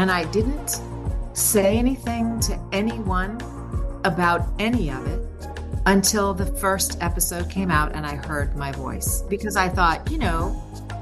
And I didn't say anything to anyone about any of it until the first episode came out and I heard my voice, because I thought,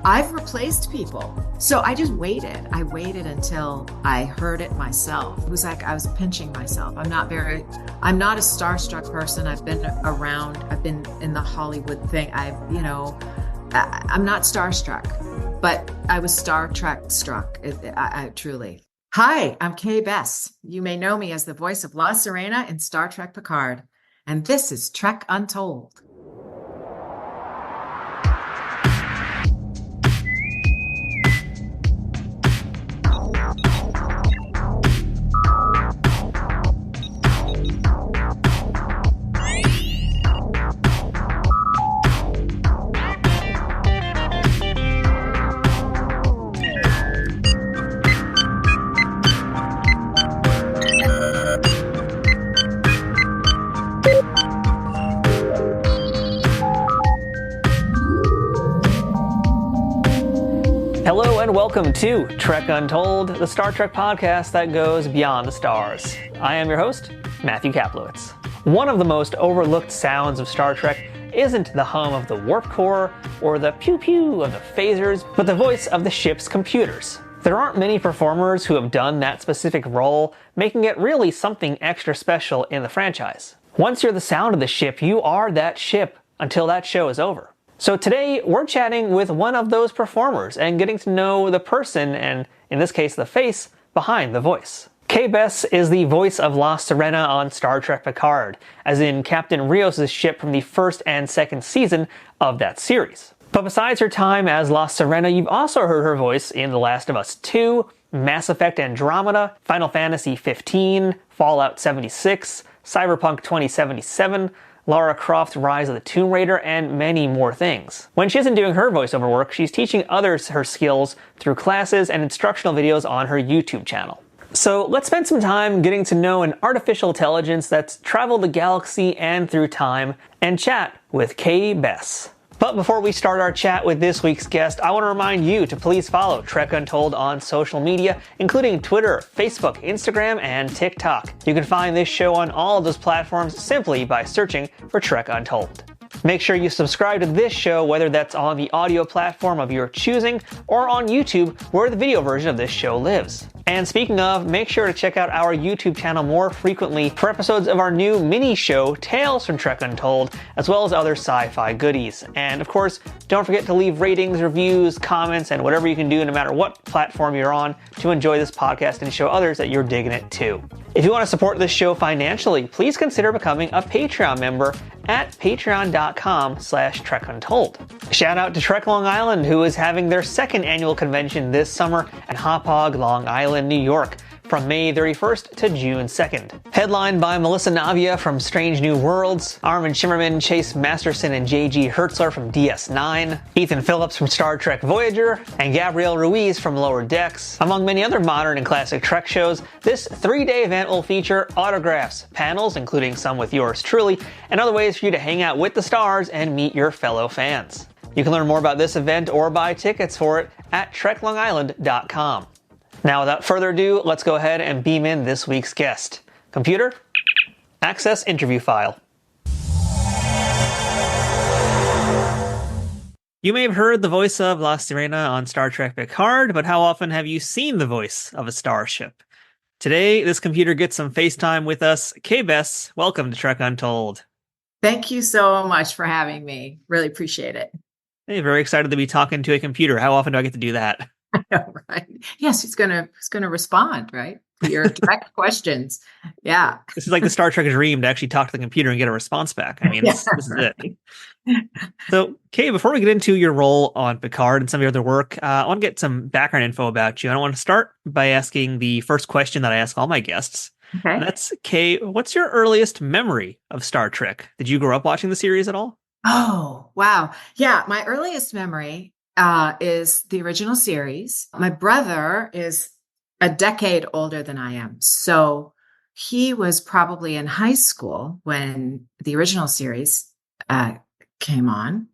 I've replaced people. So I just waited. I waited until I heard it myself. It was like I was pinching myself. I'm not a starstruck person. I've been around, I've been in the Hollywood thing. I'm not starstruck, but I was Star Trek struck. I truly. Hi, I'm Bess. You may know me as the voice of Sirena in Star Trek Picard. And this is Trek Untold. Hello and welcome to Trek Untold, the Star Trek podcast that goes beyond the stars. I am your host, Matthew Kaplowitz. One of the most overlooked sounds of Star Trek isn't the hum of the warp core or the pew-pew of the phasers, but the voice of the ship's computers. There aren't many performers who have done that specific role, making it really something extra special in the franchise. Once you're the sound of the ship, you are that ship until that show is over. So today, we're chatting with one of those performers and getting to know the person, and in this case, the face, behind the voice. Bess is the voice of La Sirena on Star Trek Picard, as in Captain Rios' ship from the first and second season of that series. But besides her time as La Sirena, you've also heard her voice in The Last of Us 2, Mass Effect Andromeda, Final Fantasy 15, Fallout 76, Cyberpunk 2077, Lara Croft Rise of the Tomb Raider, and many more things. When she isn't doing her voiceover work, she's teaching others her skills through classes and instructional videos on her YouTube channel. So let's spend some time getting to know an artificial intelligence that's traveled the galaxy and through time, and chat with Bess. But before we start our chat with this week's guest, I want to remind you to please follow Trek Untold on social media, including Twitter, Facebook, Instagram, and TikTok. You can find this show on all of those platforms simply by searching for Trek Untold. Make sure you subscribe to this show, whether that's on the audio platform of your choosing or on YouTube, where the video version of this show lives. And speaking of, make sure to check out our YouTube channel more frequently for episodes of our new mini show, Tales from Trek Untold, as well as other sci-fi goodies. And of course, don't forget to leave ratings, reviews, comments, and whatever you can do no matter what platform you're on to enjoy this podcast and show others that you're digging it too. If you want to support this show financially, please consider becoming a Patreon member at patreon.com/TrekUntold. Shout out to Trek Long Island, who is having their second annual convention this summer at Hop Hog, Long Island, New York, from May 31st to June 2nd. Headlined by Melissa Navia from Strange New Worlds, Armin Shimmerman, Chase Masterson, and J.G. Hertzler from DS9, Ethan Phillips from Star Trek Voyager, and Gabrielle Ruiz from Lower Decks. Among many other modern and classic Trek shows, this 3-day event will feature autographs, panels, including some with yours truly, and other ways for you to hang out with the stars and meet your fellow fans. You can learn more about this event or buy tickets for it at treklongisland.com. Now, without further ado, let's go ahead and beam in this week's guest. Computer, access interview file. You may have heard the voice of La Sirena on Star Trek Picard, but how often have you seen the voice of a starship? Today, this computer gets some FaceTime with us. Bess, welcome to Trek Untold. Thank you so much for having me. Really appreciate it. Hey, very excited to be talking to a computer. How often do I get to do that? I know, right? Yes, it's gonna respond, right? To your direct questions. Yeah. This is like the Star Trek dream, to actually talk to the computer and get a response back. I mean, this is it. So, before we get into your role on Picard and some of your other work, I want to get some background info about you. And I want to start by asking the first question that I ask all my guests. Okay. That's, what's your earliest memory of Star Trek? Did you grow up watching the series at all? Oh, wow. Yeah, my earliest memory is the original series. My brother is a decade older than I am. So he was probably in high school when the original series came on.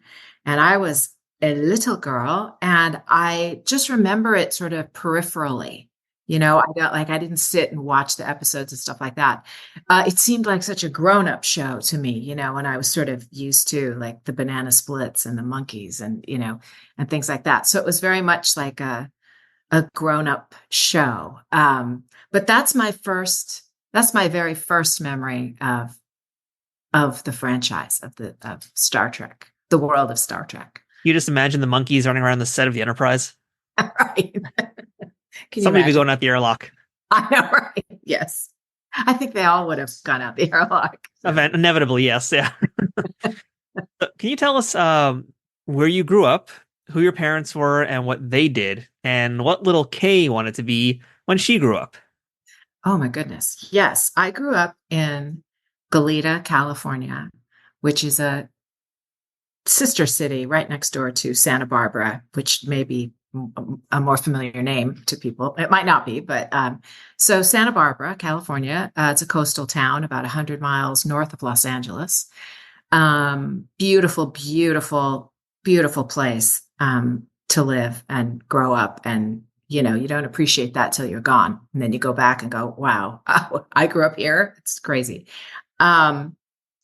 And I was a little girl. And I just remember it sort of peripherally. I didn't sit and watch the episodes and stuff like that. It seemed like such a grown-up show to me, when I was sort of used to like the banana splits and the monkeys and, and things like that. So it was very much like a grown-up show. But that's my very first memory of the franchise of Star Trek, the world of Star Trek. You just imagine the monkeys running around the set of the Enterprise. Right. Somebody be going out the airlock. I know, right? Yes. I think they all would have gone out the airlock. So. Inevitably, yes. Yeah. Can you tell us where you grew up, who your parents were, and what they did, and what little Kay wanted to be when she grew up? Oh, my goodness. Yes. I grew up in Goleta, California, which is a sister city right next door to Santa Barbara, which may be a more familiar name to people. It might not be, but so Santa Barbara, California, it's a coastal town about 100 miles north of Los Angeles. Beautiful, beautiful, beautiful place to live and grow up. And, you don't appreciate that till you're gone. And then you go back and go, wow, I grew up here. It's crazy. My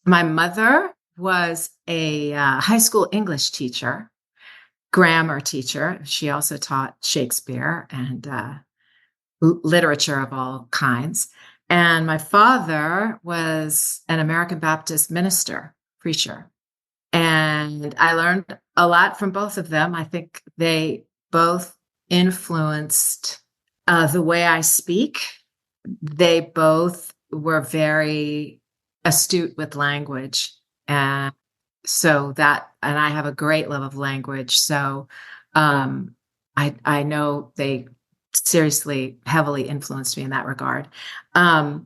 mother was a high school English teacher, grammar teacher. She also taught Shakespeare and literature of all kinds. And my father was an American Baptist minister, preacher. And I learned a lot from both of them. I think they both influenced the way I speak. They both were very astute with language. And I have a great love of language. So I know they seriously, heavily influenced me in that regard. I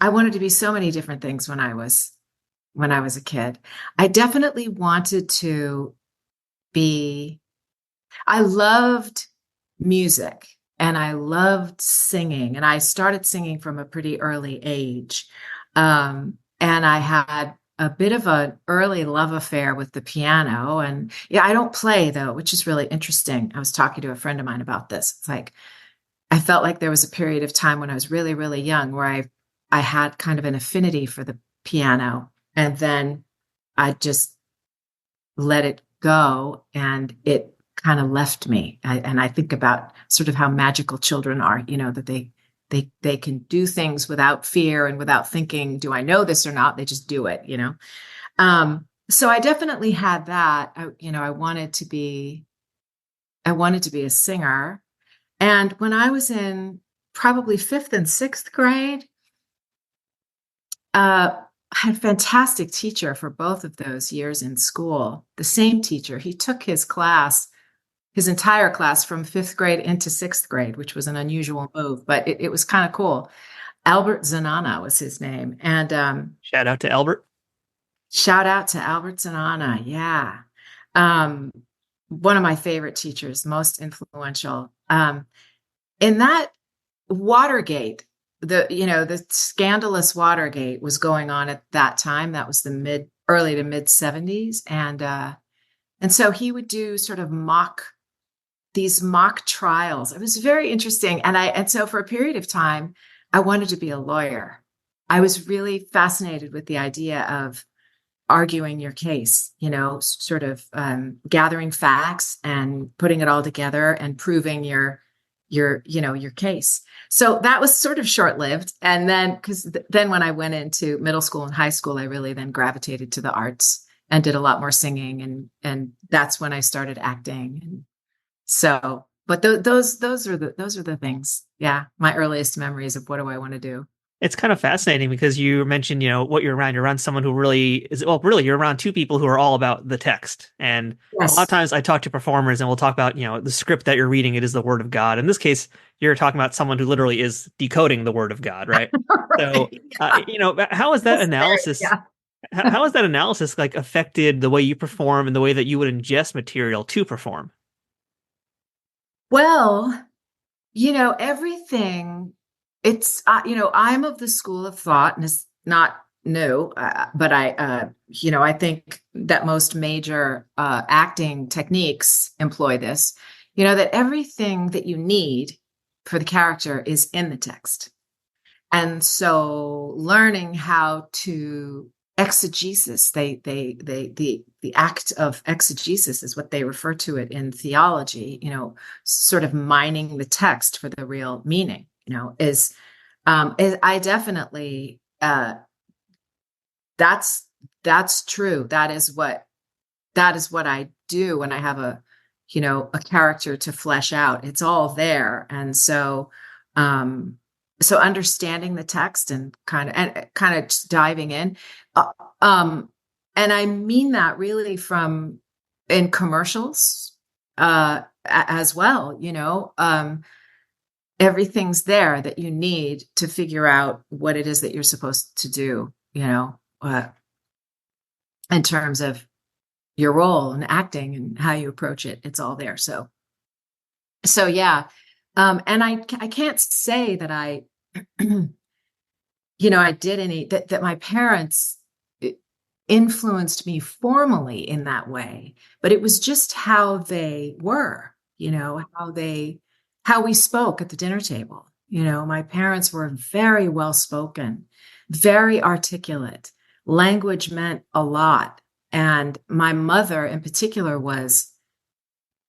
wanted to be so many different things when I was a kid. I definitely wanted to I loved music and I loved singing, and I started singing from a pretty early age. And I had a bit of an early love affair with the piano. And yeah, I don't play though, which is really interesting. I was talking to a friend of mine about this. It's like, I felt like there was a period of time when I was really, really young where I had kind of an affinity for the piano, and then I just let it go and it kind of left me. And I think about sort of how magical children are, that they can do things without fear and without thinking, do I know this or not? They just do it, So I definitely had that. I wanted to be a singer. And when I was in probably 5th and 6th grade, I had a fantastic teacher for both of those years in school. The same teacher. He took his entire class from 5th grade into 6th grade, which was an unusual move, but it was kind of cool. Albert Zanana was his name. And shout out to Albert. Shout out to Albert Zanana. Yeah. One of my favorite teachers, most influential. In that Watergate, the scandalous Watergate was going on at that time. That was the early to mid 70s. And so he would do sort of these mock trials. It was very interesting. And so for a period of time, I wanted to be a lawyer. I was really fascinated with the idea of arguing your case, sort of gathering facts and putting it all together and proving your case. So that was sort of short-lived. And then, then when I went into middle school and high school, I really then gravitated to the arts and did a lot more singing. And that's when I started acting. And so, but those are the things. Yeah. My earliest memories of what do I want to do. It's kind of fascinating because you mentioned, what you're around. You're around someone who really is, you're around two people who are all about the text. And yes. A lot of times I talk to performers and we'll talk about, the script that you're reading, it is the word of God. In this case, you're talking about someone who literally is decoding the word of God, right? Right. So, yeah. How is that analysis? Yeah. How has that analysis like affected the way you perform and the way that you would ingest material to perform? Well, everything. It's, I'm of the school of thought, and it's not new, but I think that most major acting techniques employ this, that everything that you need for the character is in the text. And so learning how to exegesis, the act of exegesis is what they refer to it in theology, sort of mining the text for the real meaning, is I definitely, that's true. That is what I do when I have a character to flesh out. It's all there. And so, so understanding the text and kind of just diving in, and I mean that really from in commercials, as well, everything's there that you need to figure out what it is that you're supposed to do, in terms of your role and acting and how you approach it. It's all there. So yeah. And I can't say that I, I did that my parents influenced me formally in that way, but it was just how they were, how we spoke at the dinner table. My parents were very well spoken, very articulate. Language meant a lot. And my mother in particular was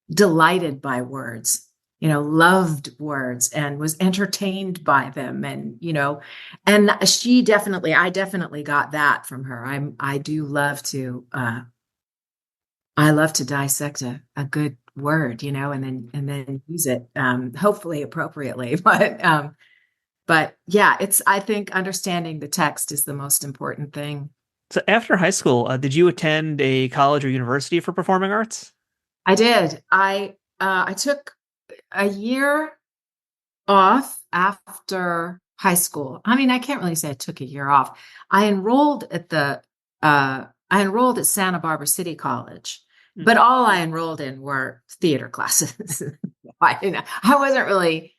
delighted by words, loved words and was entertained by them. And, and I definitely got that from her. I love to dissect a good word, and then use it, hopefully appropriately. But yeah, I think understanding the text is the most important thing. So after high school, did you attend a college or university for performing arts? I did. I took a year off after high school. I mean, I can't really say I took a year off. I enrolled at Santa Barbara City College, but all I enrolled in were theater classes. I wasn't really,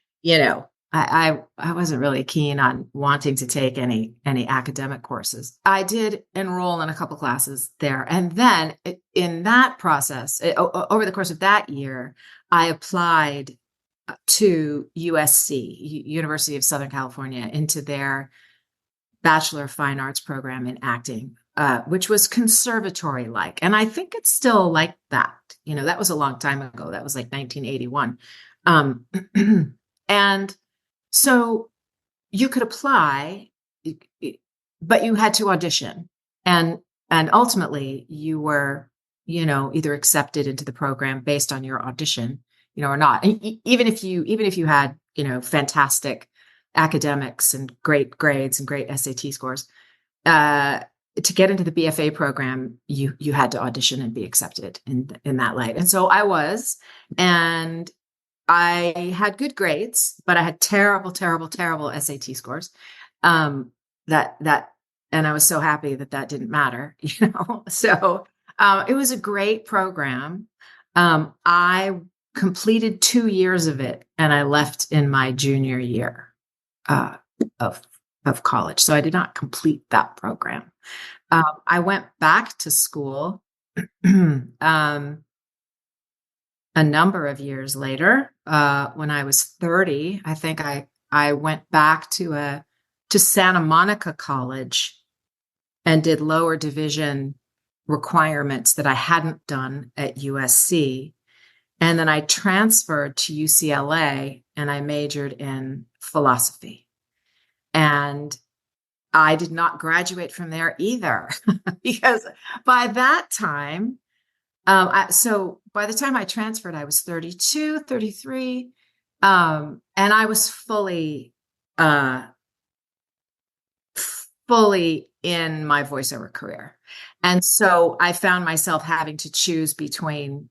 I wasn't really keen on wanting to take any academic courses. I did enroll in a couple classes there. And then in that process, over the course of that year, I applied to USC, University of Southern California, into their Bachelor of Fine Arts program in acting, which was conservatory-like. And I think it's still like that. That was a long time ago. That was like 1981. And so you could apply, but you had to audition, and ultimately you were, either accepted into the program based on your audition, or not. And even if you had, fantastic academics and great grades and great SAT scores, to get into the BFA program, you had to audition and be accepted in that light. And so I was, and I had good grades, but I had terrible SAT scores. And I was so happy that didn't matter, So it was a great program. I completed 2 years of it, and I left in my junior year of college. So I did not complete that program. I went back to school a number of years later. When I was 30, I think I went back to Santa Monica College and did lower division requirements that I hadn't done at USC. And then I transferred to UCLA and I majored in philosophy. And I did not graduate from there either, because by that time, so by the time I transferred, I was 32, 33, and I was fully in my voiceover career. And so I found myself having to choose between,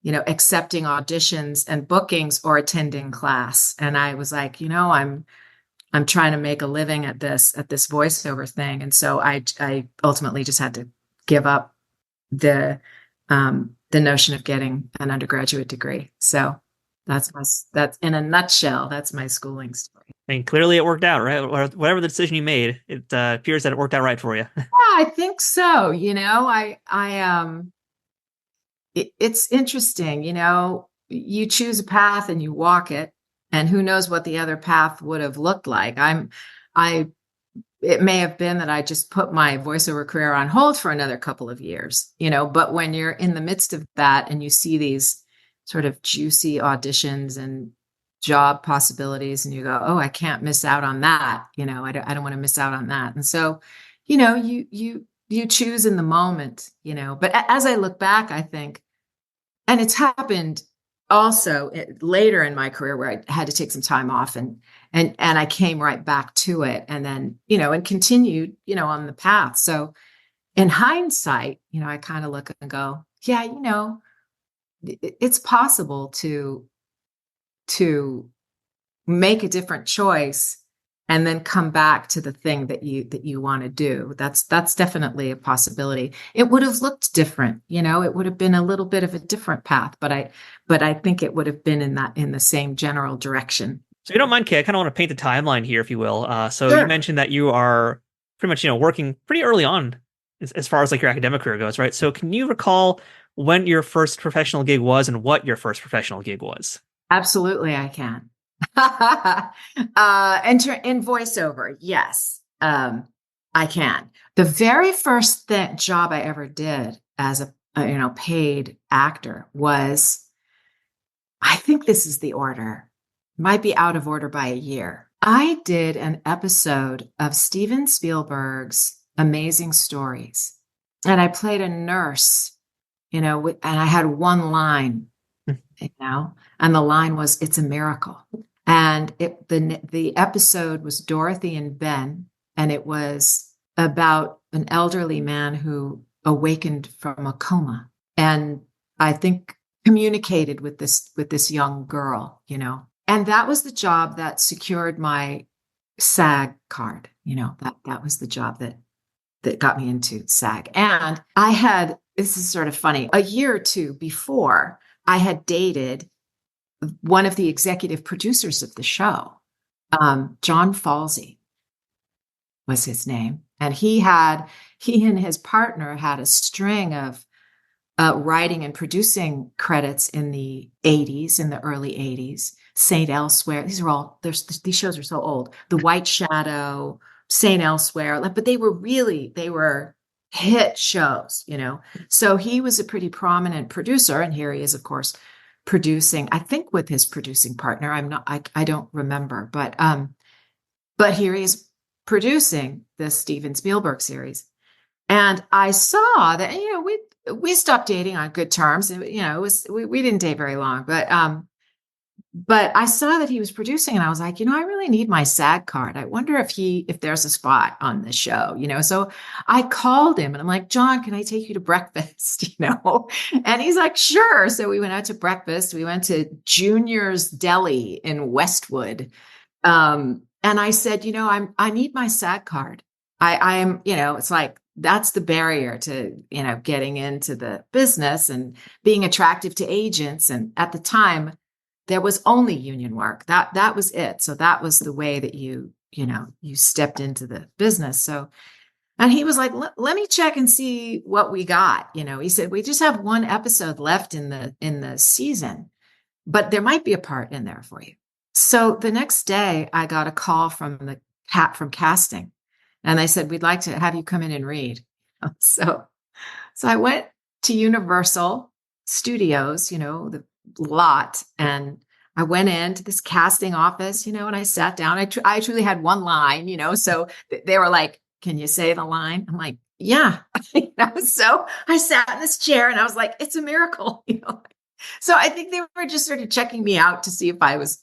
accepting auditions and bookings or attending class. And I was like, I'm trying to make a living at this voiceover thing. And so I ultimately just had to give up the notion of getting an undergraduate degree. So that's in a nutshell, that's my schooling story. I mean, clearly it worked out, right? Whatever the decision you made, it appears that it worked out right for you. Yeah, I think so. It's interesting, you choose a path and you walk it, And who knows what the other path would have looked like. It may have been that I just put my voiceover career on hold for another couple of years, but when you're in the midst of that and you see these sort of juicy auditions and job possibilities and you go, oh, I can't miss out on that. I don't want to miss out on that. And so, you choose in the moment, but as I look back, I think, and it's happened also later in my career where I had to take some time off and I came right back to it and then, and continued, on the path. So in hindsight, I kind of look and go, yeah, it's possible to make a different choice and then come back to the thing that you want to do. That's definitely a possibility. It would have looked different, it would have been a little bit of a different path, but I think it would have been in the same general direction. So if you don't mind, Kay, I kind of want to paint the timeline here, if you will. So Sure. You mentioned that you are pretty much, working pretty early on as far as like your academic career goes, right? So can you recall when your first professional gig was and what your first professional gig was? Absolutely, I can. In voiceover, yes, I can. The very first job I ever did as a paid actor was, I think this is the order, might be out of order by a year. I did an episode of Steven Spielberg's Amazing Stories, and I played a nurse, and I had one line, and the line was, "It's a miracle." And the episode was Dorothy and Ben, and it was about an elderly man who awakened from a coma, and I think communicated with this young girl, And that was the job that secured my SAG card. That was the job that got me into SAG. And this is sort of funny, a year or two before, I had dated one of the executive producers of the show, John Falsey was his name. And he and his partner had a string of writing and producing credits in the 80s, in the early 80s. Saint Elsewhere. These shows are so old. The White Shadow, Saint Elsewhere, but they were hit shows, So he was a pretty prominent producer, and here he is, of course, producing, I think with his producing partner. I don't remember, but here he is producing the Steven Spielberg series. And I saw that, we stopped dating on good terms. We didn't date very long, but I saw that he was producing, and I was like, I really need my SAG card. I wonder if there's a spot on the show, So I called him and I'm like, John, can I take you to breakfast? And he's like, sure. So we went out to breakfast. We went to Junior's Deli in Westwood. And I said, I need my SAG card. I am, it's like, that's the barrier to, getting into the business and being attractive to agents. And at the time, there was only union work. That was it. So that was the way that you stepped into the business. So, and he was like, let me check and see what we got. He said, we just have one episode left in the season, but there might be a part in there for you. So the next day I got a call from casting, and they said, we'd like to have you come in and read. So I went to Universal Studios, the lot, and I went into this casting office, and I sat down. I truly had one line, so they were like, can you say the line? I'm like, yeah. So I sat in this chair and I was like, it's a miracle. So I think they were just sort of checking me out to see if I was,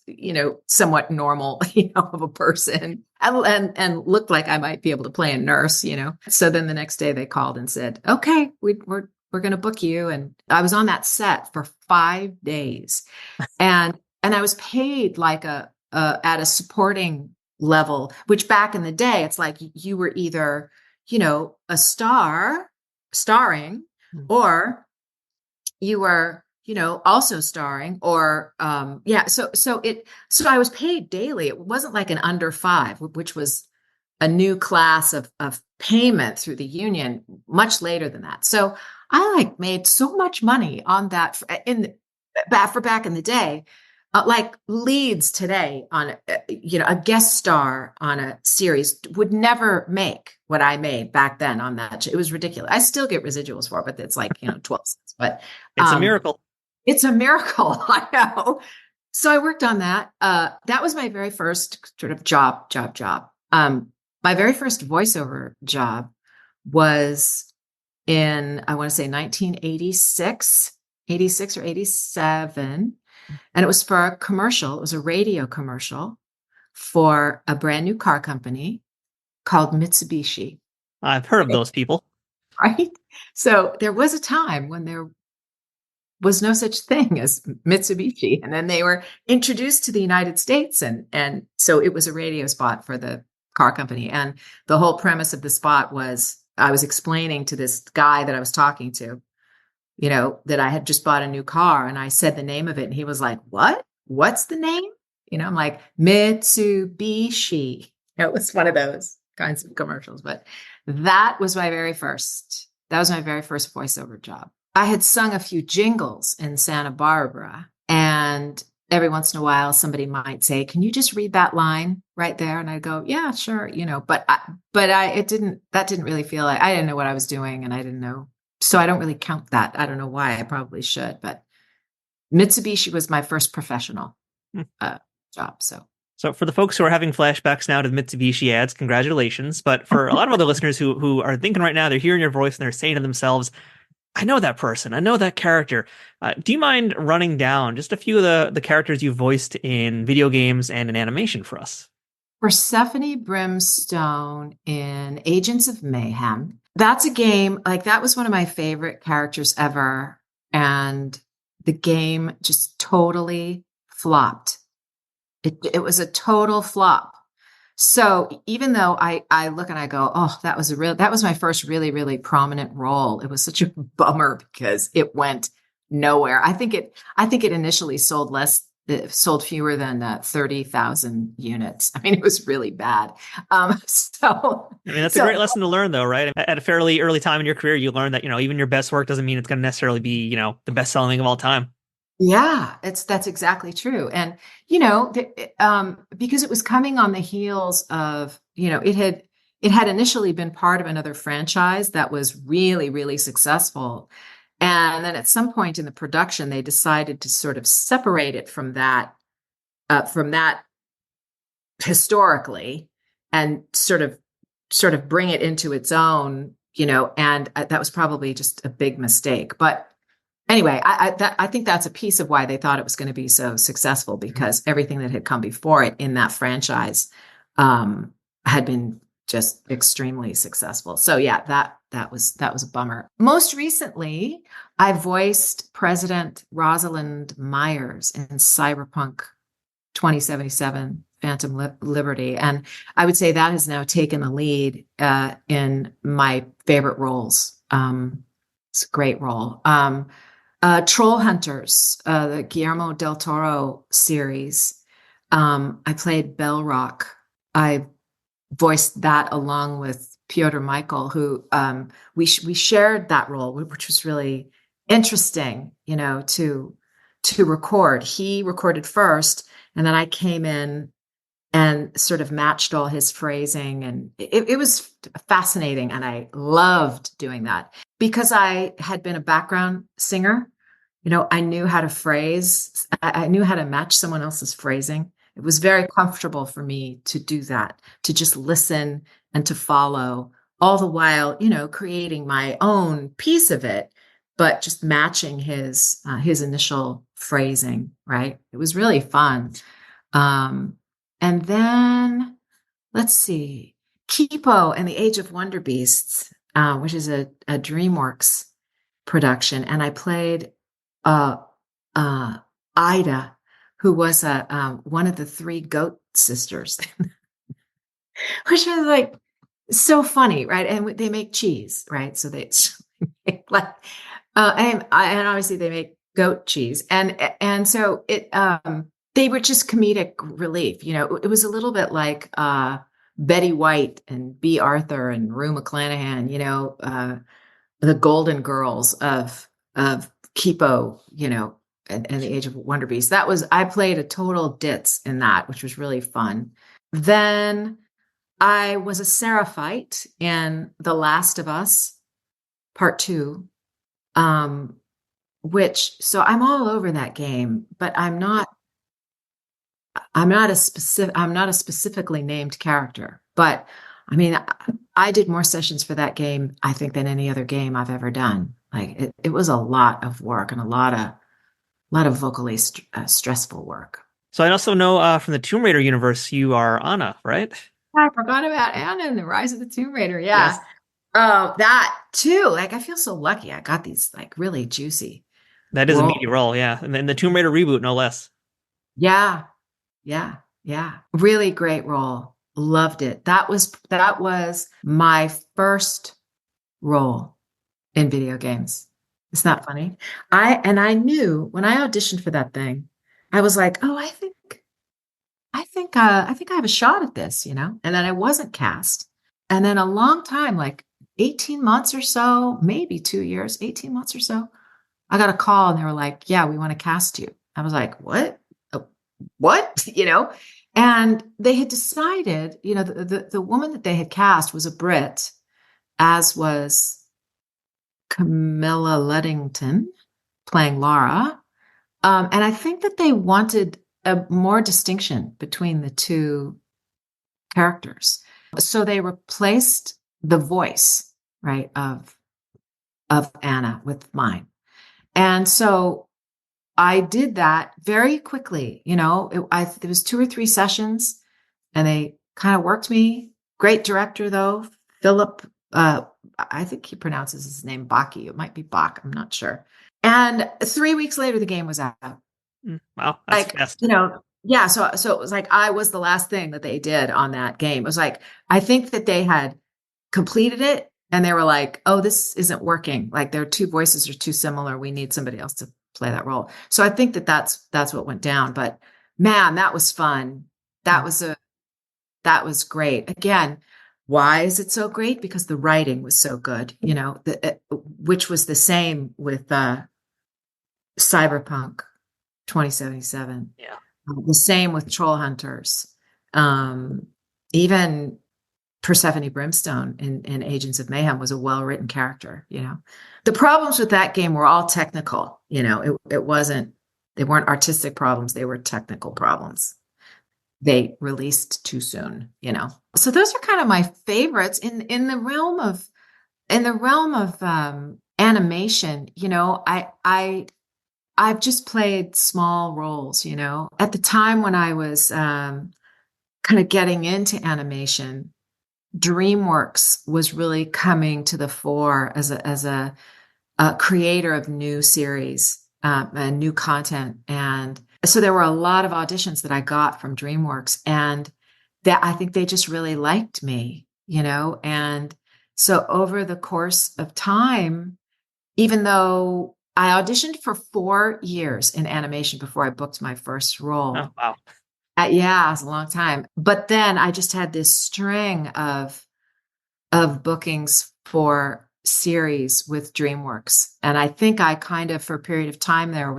somewhat normal, of a person, and looked like I might be able to play a nurse, So then the next day they called and said, okay, we're going to book you. And I was on that set for 5 days, and I was paid like at a supporting level, which back in the day, it's like you were either, a starring, or you were, also starring, or So I was paid daily. It wasn't like an under 5, which was a new class of payment through the union much later than that. So I made so much money on that for back in the day. like leads today on, a guest star on a series would never make what I made back then on that. It was ridiculous. I still get residuals for it, but it's like, 12 cents, but It's a miracle. it's a miracle. I know. So I worked on that. That was my very first sort of job. My very first voiceover job was in, I want to say 1986, 86 or 87. And it was for a commercial. It was a radio commercial for a brand new car company called Mitsubishi. I've heard of those people. Right? So there was a time when there was no such thing as Mitsubishi. And then they were introduced to the United States. And so it was a radio spot for the car company. And the whole premise of the spot was I was explaining to this guy that I was talking to, that I had just bought a new car, and I said the name of it. And he was like, what? What's the name? I'm like, Mitsubishi. It was one of those kinds of commercials, but that was my very first voiceover job. I had sung a few jingles in Santa Barbara, and every once in a while somebody might say, can you just read that line right there? And I'd go, yeah, sure. That didn't really feel like, I didn't know what I was doing, and I didn't know. So I don't really count that. I don't know why. I probably should, but Mitsubishi was my first professional job. So for the folks who are having flashbacks now to the Mitsubishi ads, congratulations. But for a lot of other listeners who are thinking right now, they're hearing your voice and they're saying to themselves, I know that person. I know that character. Do you mind running down just a few of the characters you voiced in video games and in animation for us? Persephone Brimstone in Agents of Mayhem. That's a game, that was one of my favorite characters ever. And the game just totally flopped. It was a total flop. So even though I look and I go, oh, that was my first really, really prominent role. It was such a bummer because it went nowhere. I think it initially sold fewer than 30,000 units. I mean, it was really bad. That's a great lesson to learn, though, right? At a fairly early time in your career, you learn that, even your best work doesn't mean it's going to necessarily be, the best selling thing of all time. Yeah, that's exactly true. And, because it was coming on the heels of, it had initially been part of another franchise that was really, really successful. And then at some point in the production, they decided to sort of separate it from that historically, and sort of bring it into its own, and that was probably just a big mistake. But anyway, I think that's a piece of why they thought it was going to be so successful, because everything that had come before it in that franchise had been just extremely successful. So yeah, that was a bummer. Most recently, I voiced President Rosalind Myers in Cyberpunk 2077 Phantom Liberty. And I would say that has now taken the lead in my favorite roles. It's a great role. Troll Hunters, the Guillermo del Toro series. I played Belrock. I voiced that along with Piotr Michael, who we shared that role, which was really interesting, to record. He recorded first, and then I came in and sort of matched all his phrasing, and it was fascinating, and I loved doing that because I had been a background singer. I knew how to phrase. I knew how to match someone else's phrasing. It was very comfortable for me to do that, to just listen and to follow, all the while, creating my own piece of it, but just matching his initial phrasing. Right? It was really fun. And then let's see, Kipo and the Age of Wonderbeasts, which is a DreamWorks production, and I played Ida, who was one of the three goat sisters, which was like so funny, right? And they make cheese, right? So they like, and obviously they make goat cheese, and so it. They were just comedic relief. It was a little bit like Betty White and B. Arthur and Rue McClanahan, the Golden Girls of Kipo, and the Age of Wonderbeasts. I played a total ditz in that, which was really fun. Then I was a Seraphite in The Last of Us Part 2, so I'm all over that game, but I'm not a specifically named character. But I mean, I did more sessions for that game, I think, than any other game I've ever done. Like it was a lot of work and a lot of vocally stressful work. So I also know from the Tomb Raider universe, you are Anna, right? I forgot about Anna and the Rise of the Tomb Raider. Yeah. Yes. Oh, that too. Like, I feel so lucky. I got these like really juicy. That is a meaty role, yeah. And then the Tomb Raider reboot, no less. Yeah. Yeah. Yeah. Really great role. Loved it. That was my first role in video games. It's not funny. I knew when I auditioned for that thing, I was like, oh, I think I have a shot at this, you know? And then I wasn't cast. And then a long time, like 18 months or so, maybe 2 years, 18 months or so, I got a call and they were like, yeah, we want to cast you. I was like, what? What? You know? And they had decided, you know, the woman that they had cast was a Brit, as was Camilla Luddington playing Lara. And I think that they wanted a more distinction between the two characters. So they replaced the voice, right, of Anna with mine. And so I did that very quickly. You know, it was 2 or 3 sessions and they kind of worked me. Great director, though, Philip. I think he pronounces his name Baki. It might be Bach. I'm not sure. And 3 weeks later, the game was out. Wow, that's like, fast. You know, yeah. So it was like I was the last thing that they did on that game. It was like I think that they had completed it and they were like, "Oh, this isn't working. Like their 2 voices are too similar. We need somebody else to play that role." So I think that that's what went down. But man, that was fun. That was great. Again, why is it so great? Because the writing was so good. You know, which was the same with Cyberpunk 2077. Yeah. The same with Troll Hunters. Even Persephone Brimstone in Agents of Mayhem was a well-written character, you know. The problems with that game were all technical, you know. They weren't artistic problems, they were technical problems. They released too soon, you know. So those are kind of my favorites in the realm of animation, you know. I've just played small roles, you know. At the time when I was kind of getting into animation, DreamWorks was really coming to the fore as a creator of new series and new content. And so there were a lot of auditions that I got from DreamWorks, and that I think they just really liked me, you know. And so over the course of time, even though I auditioned for 4 years in animation before I booked my first role. Oh, wow. Yeah, it was a long time. But then I just had this string of bookings for series with DreamWorks. And I think I kind of, for a period of time there,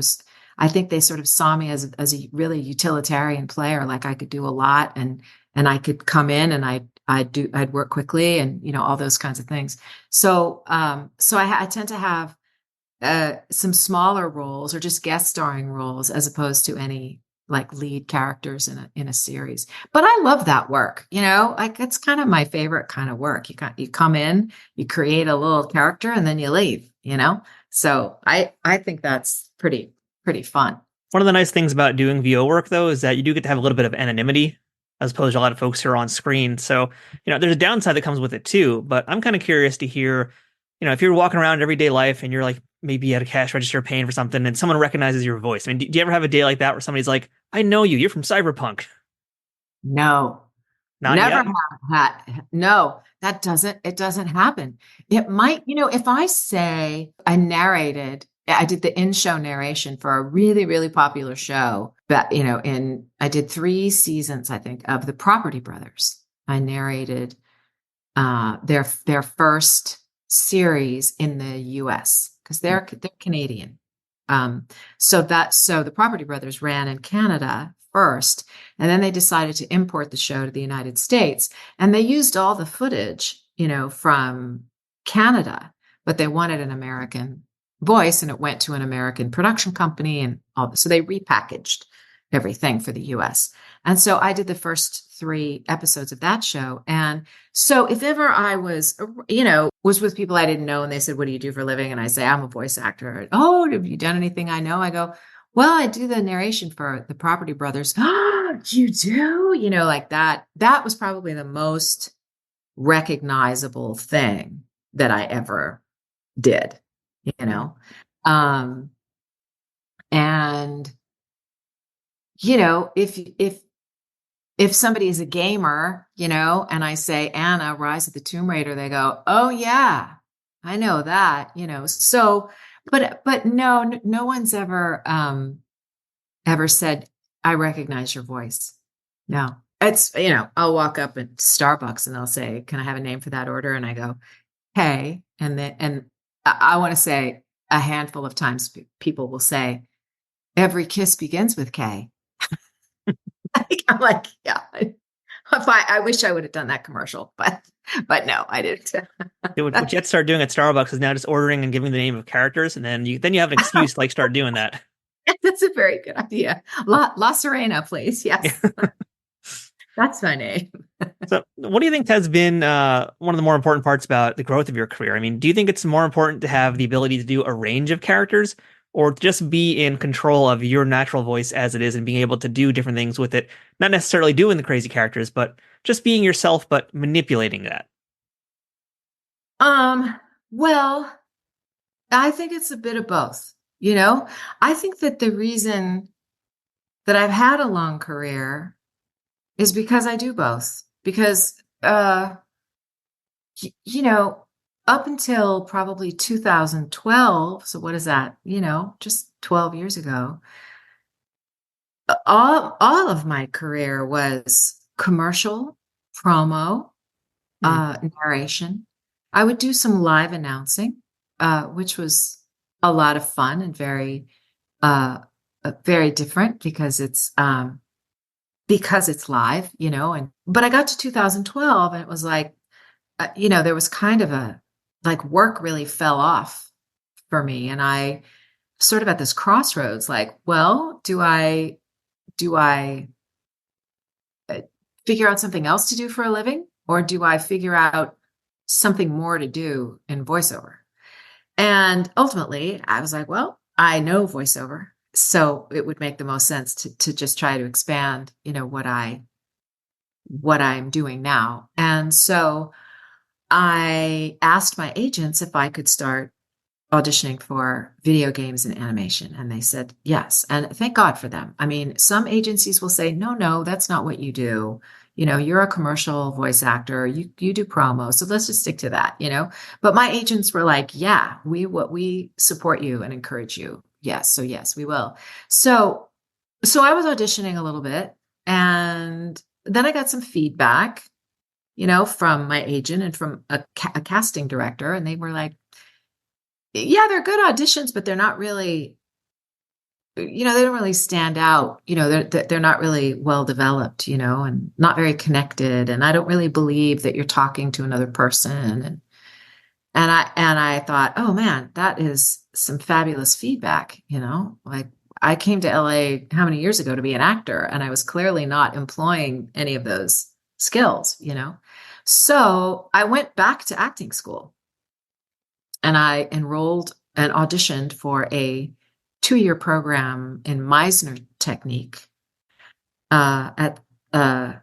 I think they sort of saw me as a really utilitarian player. Like I could do a lot and I could come in and I'd work quickly and, you know, all those kinds of things. So, I tend to have some smaller roles or just guest starring roles as opposed to any like lead characters in a series. But I love that work, you know, like it's kind of my favorite kind of work. You come in, you create a little character and then you leave, you know? So I think that's pretty fun. One of the nice things about doing VO work though, is that you do get to have a little bit of anonymity as opposed to a lot of folks who are on screen. So, you know, there's a downside that comes with it too, but I'm kind of curious to hear, you know, if you're walking around everyday life and you're like maybe at a cash register paying for something and someone recognizes your voice. I mean, do you ever have a day like that where somebody's like, I know you, you're from Cyberpunk? No, Not never yet? have that. No, it doesn't happen. It might, you know, if I say I did the in-show narration for a really, really popular show, but, you know, I did 3 seasons, I think, of the Property Brothers. I narrated their first series in the US because they're Canadian. So the Property Brothers ran in Canada first, and then they decided to import the show to the United States, and they used all the footage, from Canada, but they wanted an American voice, and it went to an American production company and all this. So they repackaged everything for the US. And so I did the first 3 episodes of that show. And so if ever I was with people I didn't know and they said, "What do you do for a living?" And I say, "I'm a voice actor." "Oh, have you done anything I know?" I go, "Well, I do the narration for the Property Brothers." "Oh, you do?" Like that. That was probably the most recognizable thing that I ever did, and if somebody is a gamer, and I say, "Anna, Rise of the Tomb Raider," they go, "Oh yeah, I know that," So, but no one's ever said, "I recognize your voice." No, it's, I'll walk up at Starbucks and they'll say, "Can I have a name for that order?" And I go, "Hey," and I want to say a handful of times people will say, "Every kiss begins with K." I'm like, yeah. I wish I would have done that commercial, but no, I didn't. What you have to start doing at Starbucks is now just ordering and giving the name of characters, and then you have an excuse to start doing that. That's a very good idea. La Sirena, please. Yes. That's my name. So what do you think has been one of the more important parts about the growth of your career? I mean, do you think it's more important to have the ability to do a range of characters, or just be in control of your natural voice as it is and being able to do different things with it? Not necessarily doing the crazy characters, but just being yourself, but manipulating that. Well, I think it's a bit of both. I think that the reason that I've had a long career is because I do both. Because, up until probably 2012, so what is that? Just 12 years ago, all of my career was commercial, promo, narration. I would do some live announcing, which was a lot of fun and very different because it's live, but I got to 2012 and it was like, there was kind of work really fell off for me. And I sort of at this crossroads, like, well, do I figure out something else to do for a living, or do I figure out something more to do in voiceover? And ultimately I was like, well, I know voiceover, so it would make the most sense to just try to expand, what I'm doing now. And so I asked my agents if I could start auditioning for video games and animation. And they said yes. And thank God for them. I mean, some agencies will say, no, that's not what you do. You're a commercial voice actor. You do promo. So let's just stick to that, But my agents were like, yeah, we support you and encourage you. Yes. So yes, we will. So I was auditioning a little bit, and then I got some feedback, from my agent and from a casting director. And they were like, yeah, they're good auditions, but they're not really, they don't really stand out. They're not really well developed, and not very connected. And I don't really believe that you're talking to another person. And I thought, oh man, that is some fabulous feedback. Like I came to LA how many years ago to be an actor, and I was clearly not employing any of those skills, So I went back to acting school, and I enrolled and auditioned for a 2-year program in Meisner technique at the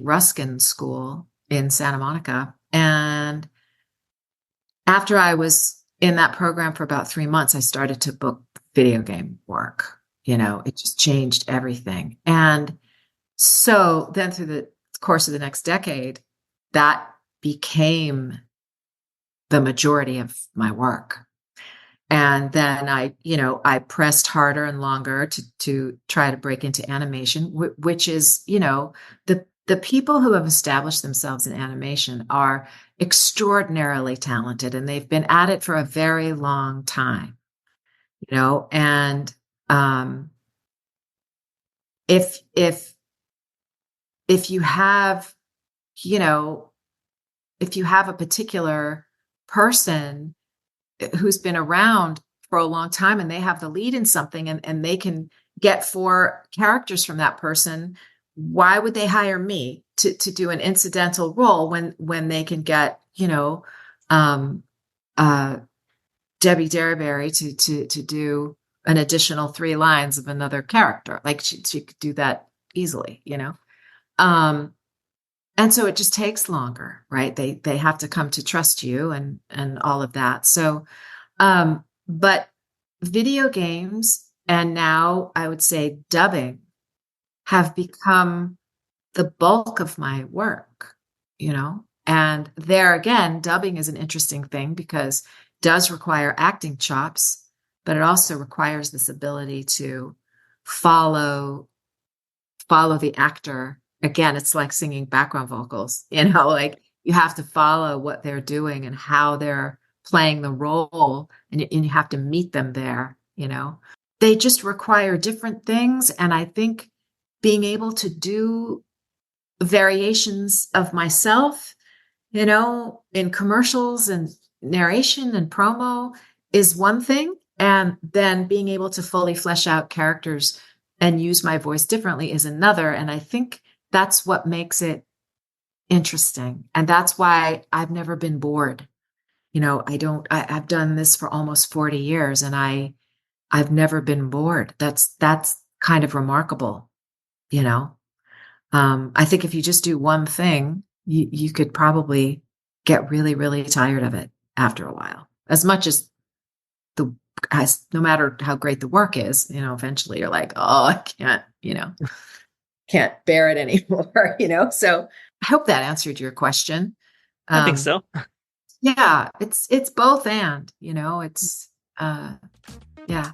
Ruskin School in Santa Monica. And after I was in that program for about 3 months, I started to book video game work. It just changed everything. And so then through the course of the next decade, that became the majority of my work. And then I pressed harder and longer to try to break into animation, which is, the the people who have established themselves in animation are extraordinarily talented, and they've been at it for a very long time, and if you have, if you have a particular person who's been around for a long time and they have the lead in something, and they can get 4 characters from that person, why would they hire me to do an incidental role when they can get, Debbie Derryberry to do an additional 3 lines of another character? Like she could do that easily, and so it just takes longer, right? They have to come to trust you and all of that. So, but video games, and now I would say dubbing, have become the bulk of my work, and there again, dubbing is an interesting thing because it does require acting chops, but it also requires this ability to follow the actor. Again, it's like singing background vocals, like you have to follow what they're doing and how they're playing the role, and you have to meet them there, They just require different things, and I think being able to do variations of myself, in commercials and narration and promo is one thing. And then being able to fully flesh out characters and use my voice differently is another. And I think that's what makes it interesting. And that's why I've never been bored. I've done this for almost 40 years and I've never been bored. That's kind of remarkable. I think if you just do one thing, you could probably get really, really tired of it after a while. As much as no matter how great the work is, eventually you're like, oh, I can't, can't bear it anymore, So I hope that answered your question. I think so. Yeah, it's both and, it's yeah.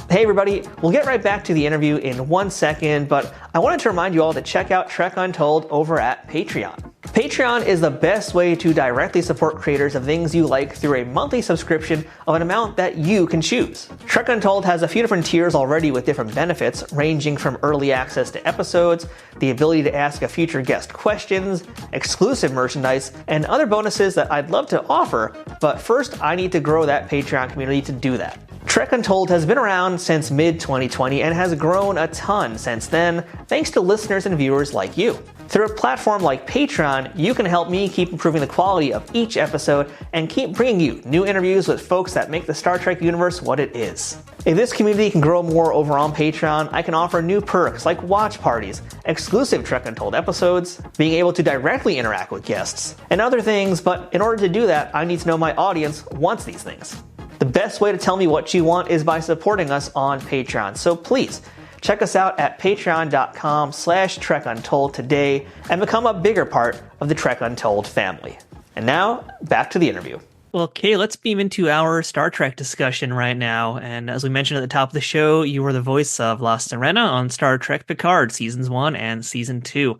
Hey everybody, we'll get right back to the interview in 1 second, but I wanted to remind you all to check out Trek Untold over at Patreon. Patreon is the best way to directly support creators of things you like through a monthly subscription of an amount that you can choose. Trek Untold has a few different tiers already with different benefits, ranging from early access to episodes, the ability to ask a future guest questions, exclusive merchandise, and other bonuses that I'd love to offer, but first I need to grow that Patreon community to do that. Trek Untold has been around since mid-2020 and has grown a ton since then, thanks to listeners and viewers like you. Through a platform like Patreon, you can help me keep improving the quality of each episode and keep bringing you new interviews with folks that make the Star Trek universe what it is. If this community can grow more over on Patreon, I can offer new perks like watch parties, exclusive Trek Untold episodes, being able to directly interact with guests, and other things, but in order to do that, I need to know my audience wants these things. The best way to tell me what you want is by supporting us on Patreon, so please check us out at patreon.com/TrekUntold today and become a bigger part of the Trek Untold family. And now, back to the interview. Well, okay, let's beam into our Star Trek discussion right now. And as we mentioned at the top of the show, you were the voice of La Sirena on Star Trek Picard, Seasons 1 and Season 2.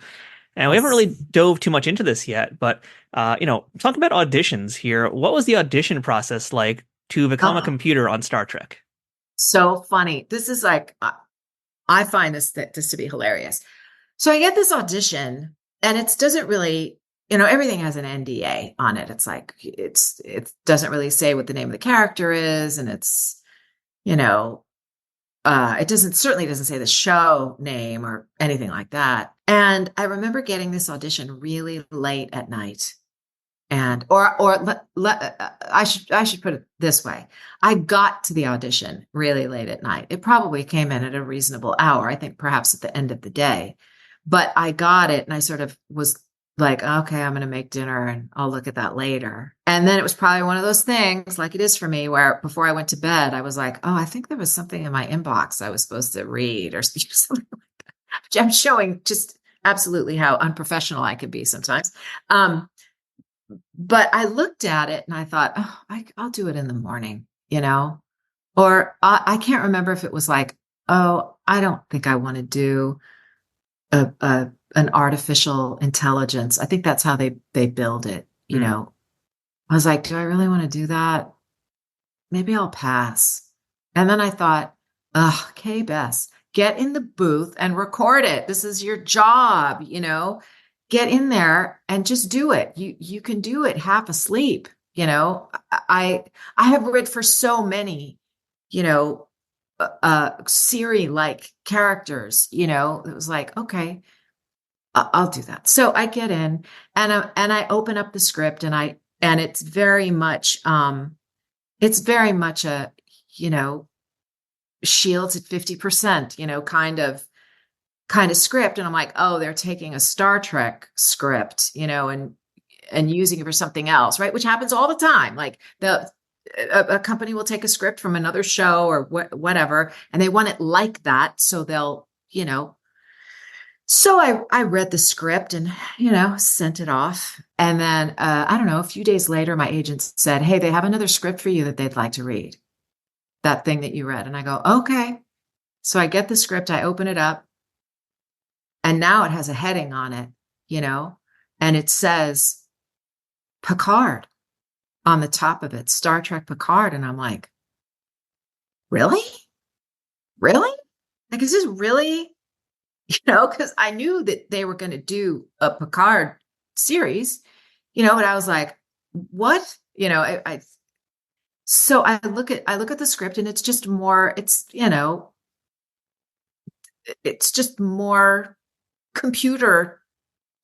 And we haven't really dove too much into this yet, but, talk about auditions here. What was the audition process like to become a computer on Star Trek? So funny. This is like... I find this to be hilarious. So I get this audition and it doesn't really, everything has an NDA on it. It's like, it doesn't really say what the name of the character is. And it's, it certainly doesn't say the show name or anything like that. And I remember getting this audition really late at night. And, I should put it this way. I got to the audition really late at night. It probably came in at a reasonable hour. I think perhaps at the end of the day, but I got it and I sort of was like, okay, I'm going to make dinner and I'll look at that later. And then it was probably one of those things like it is for me where before I went to bed, I was like, oh, I think there was something in my inbox I was supposed to read or something like that. I'm showing just absolutely how unprofessional I could be sometimes. But I looked at it and I thought, oh, I'll do it in the morning, or I can't remember if it was like, oh, I don't think I want to do a an artificial intelligence. I think that's how they build it, you Mm. know. I was like, do I really want to do that? Maybe I'll pass. And then I thought, okay, Bess, get in the booth and record it. This is your job, you know. Get in there and just do it. You can do it half asleep, you know. I have read for so many, you know, Siri-like characters, you know. It was like, okay, I'll do that. So I get in and I open up the script and it's very much a, you know, shields at 50%, you know, kind of script. And I'm like, oh, they're taking a Star Trek script, you know, and using it for something else, right? Which happens all the time. Like a company will take a script from another show or whatever, and they want it like that. So they'll, you know, so I read the script and, you know, sent it off. And then, I don't know, a few days later, my agent said, hey, they have another script for you that they'd like to read, that thing that you read. And I go, okay. So I get the script, I open it up, and now it has a heading on it, you know, and it says Picard on the top of it, Star Trek Picard. And I'm like, really? Really? Like, is this really, you know, because I knew that they were going to do a Picard series, you know, but I was like, what? You know, so I look at the script and it's just more, it's, you know, it's just more computer,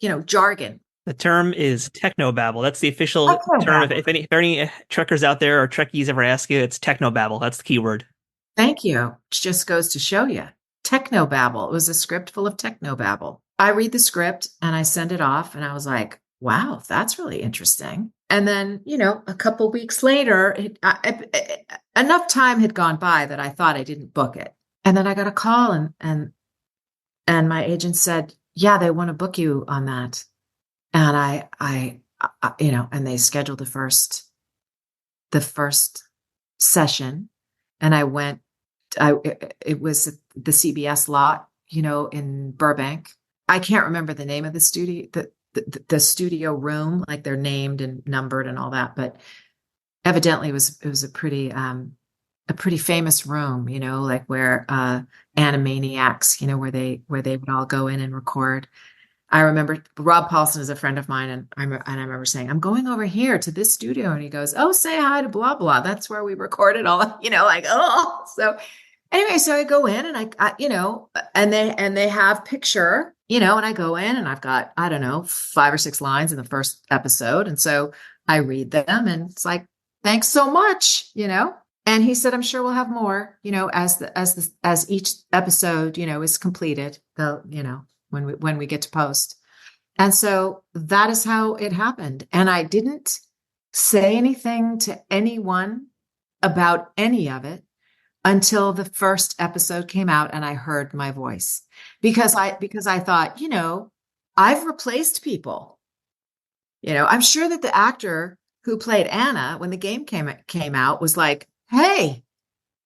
you know, jargon. The term is technobabble. That's the official term. If any Trekkers out there or Trekkies ever ask you, it's technobabble. That's the key word. Thank you. It just goes to show you. Technobabble. It was a script full of technobabble. I read the script and I send it off and I was like, wow, that's really interesting. And then, you know, a couple weeks later, enough time had gone by that I thought I didn't book it. And then I got a call and my agent said, yeah, they want to book you on that. And I you know, and they scheduled the first session, and I went. It was the CBS lot, you know, in Burbank. I can't remember the name of the studio, the studio room, like they're named and numbered and all that, but evidently it was a pretty famous room, you know, like where Animaniacs, you know, where they would all go in and record. I remember Rob Paulson is a friend of mine, and I remember saying, I'm going over here to this studio. And he goes, oh, say hi to blah, blah. That's where we recorded all, you know, like, oh. So anyway, so I go in and I you know, and they have picture, you know, and I go in and I've got, I don't know, 5 or 6 lines in the first episode. And so I read them and it's like, thanks so much, you know. And he said, I'm sure we'll have more, you know, as each episode, you know, is completed, you know, when we get to post. And so that is how it happened. And I didn't say anything to anyone about any of it until the first episode came out and I heard my voice, because I thought, you know, I've replaced people. You know, I'm sure that the actor who played Anna when the game came out was like, hey,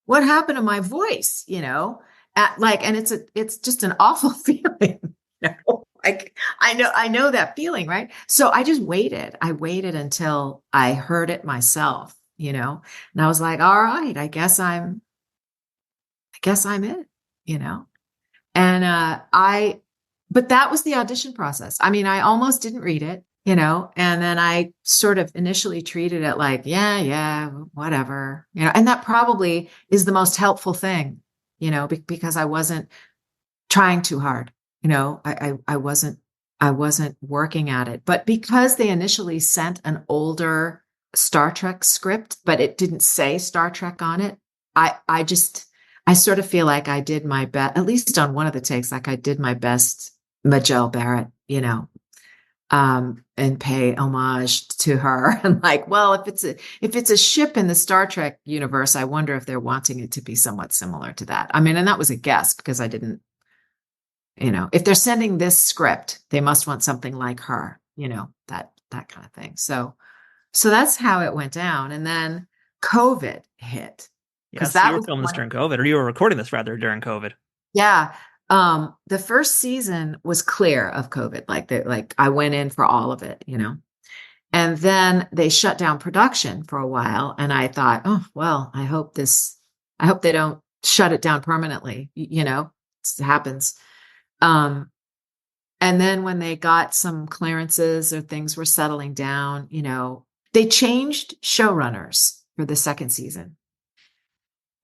what happened to my voice? You know, and it's just an awful feeling. You know? Like I know that feeling, right? So I just waited. I waited until I heard it myself, you know, and I was like, all right, I guess I'm it, you know. And but that was the audition process. I mean, I almost didn't read it, you know, and then I sort of initially treated it like, yeah, whatever, you know, and that probably is the most helpful thing, you know, because I wasn't trying too hard. You know, I wasn't working at it, but because they initially sent an older Star Trek script, but it didn't say Star Trek on it, I sort of feel like I did my best, at least on one of the takes, like I did my best Majel Barrett, you know, and pay homage to her. And like, well, if it's a ship in the Star Trek universe, I wonder if they're wanting it to be somewhat similar to that. I mean, and that was a guess because I didn't. You know, if they're sending this script, they must want something like her, you know, that kind of thing. So that's how it went down. And then COVID hit. Yes, you were filming this during COVID, or you were recording this rather during COVID. Yeah. The first season was clear of COVID. Like I went in for all of it, and then they shut down production for a while. And I thought, oh, well, I hope they don't shut it down permanently. It happens. And then when they got some clearances or things were settling down, they changed showrunners for the second season.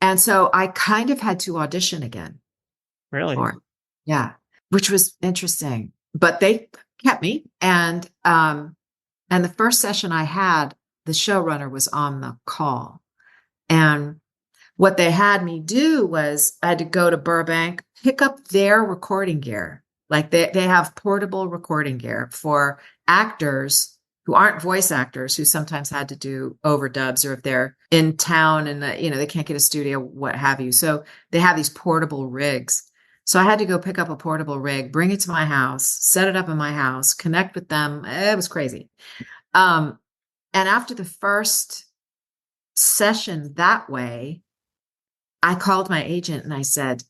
And so I kind of had to audition again. Really? Yeah, which was interesting. But they kept me. And the first session I had, the showrunner was on the call. And what they had me do was I had to go to Burbank, pick up their recording gear. Like they have portable recording gear for actors who aren't voice actors, who sometimes had to do overdubs, or if they're in town and they can't get a studio, what have you. So they have these portable rigs. So I had to go pick up a portable rig, bring it to my house, set it up in my house, connect with them. It was crazy. And after the first session that way, I called my agent and I said,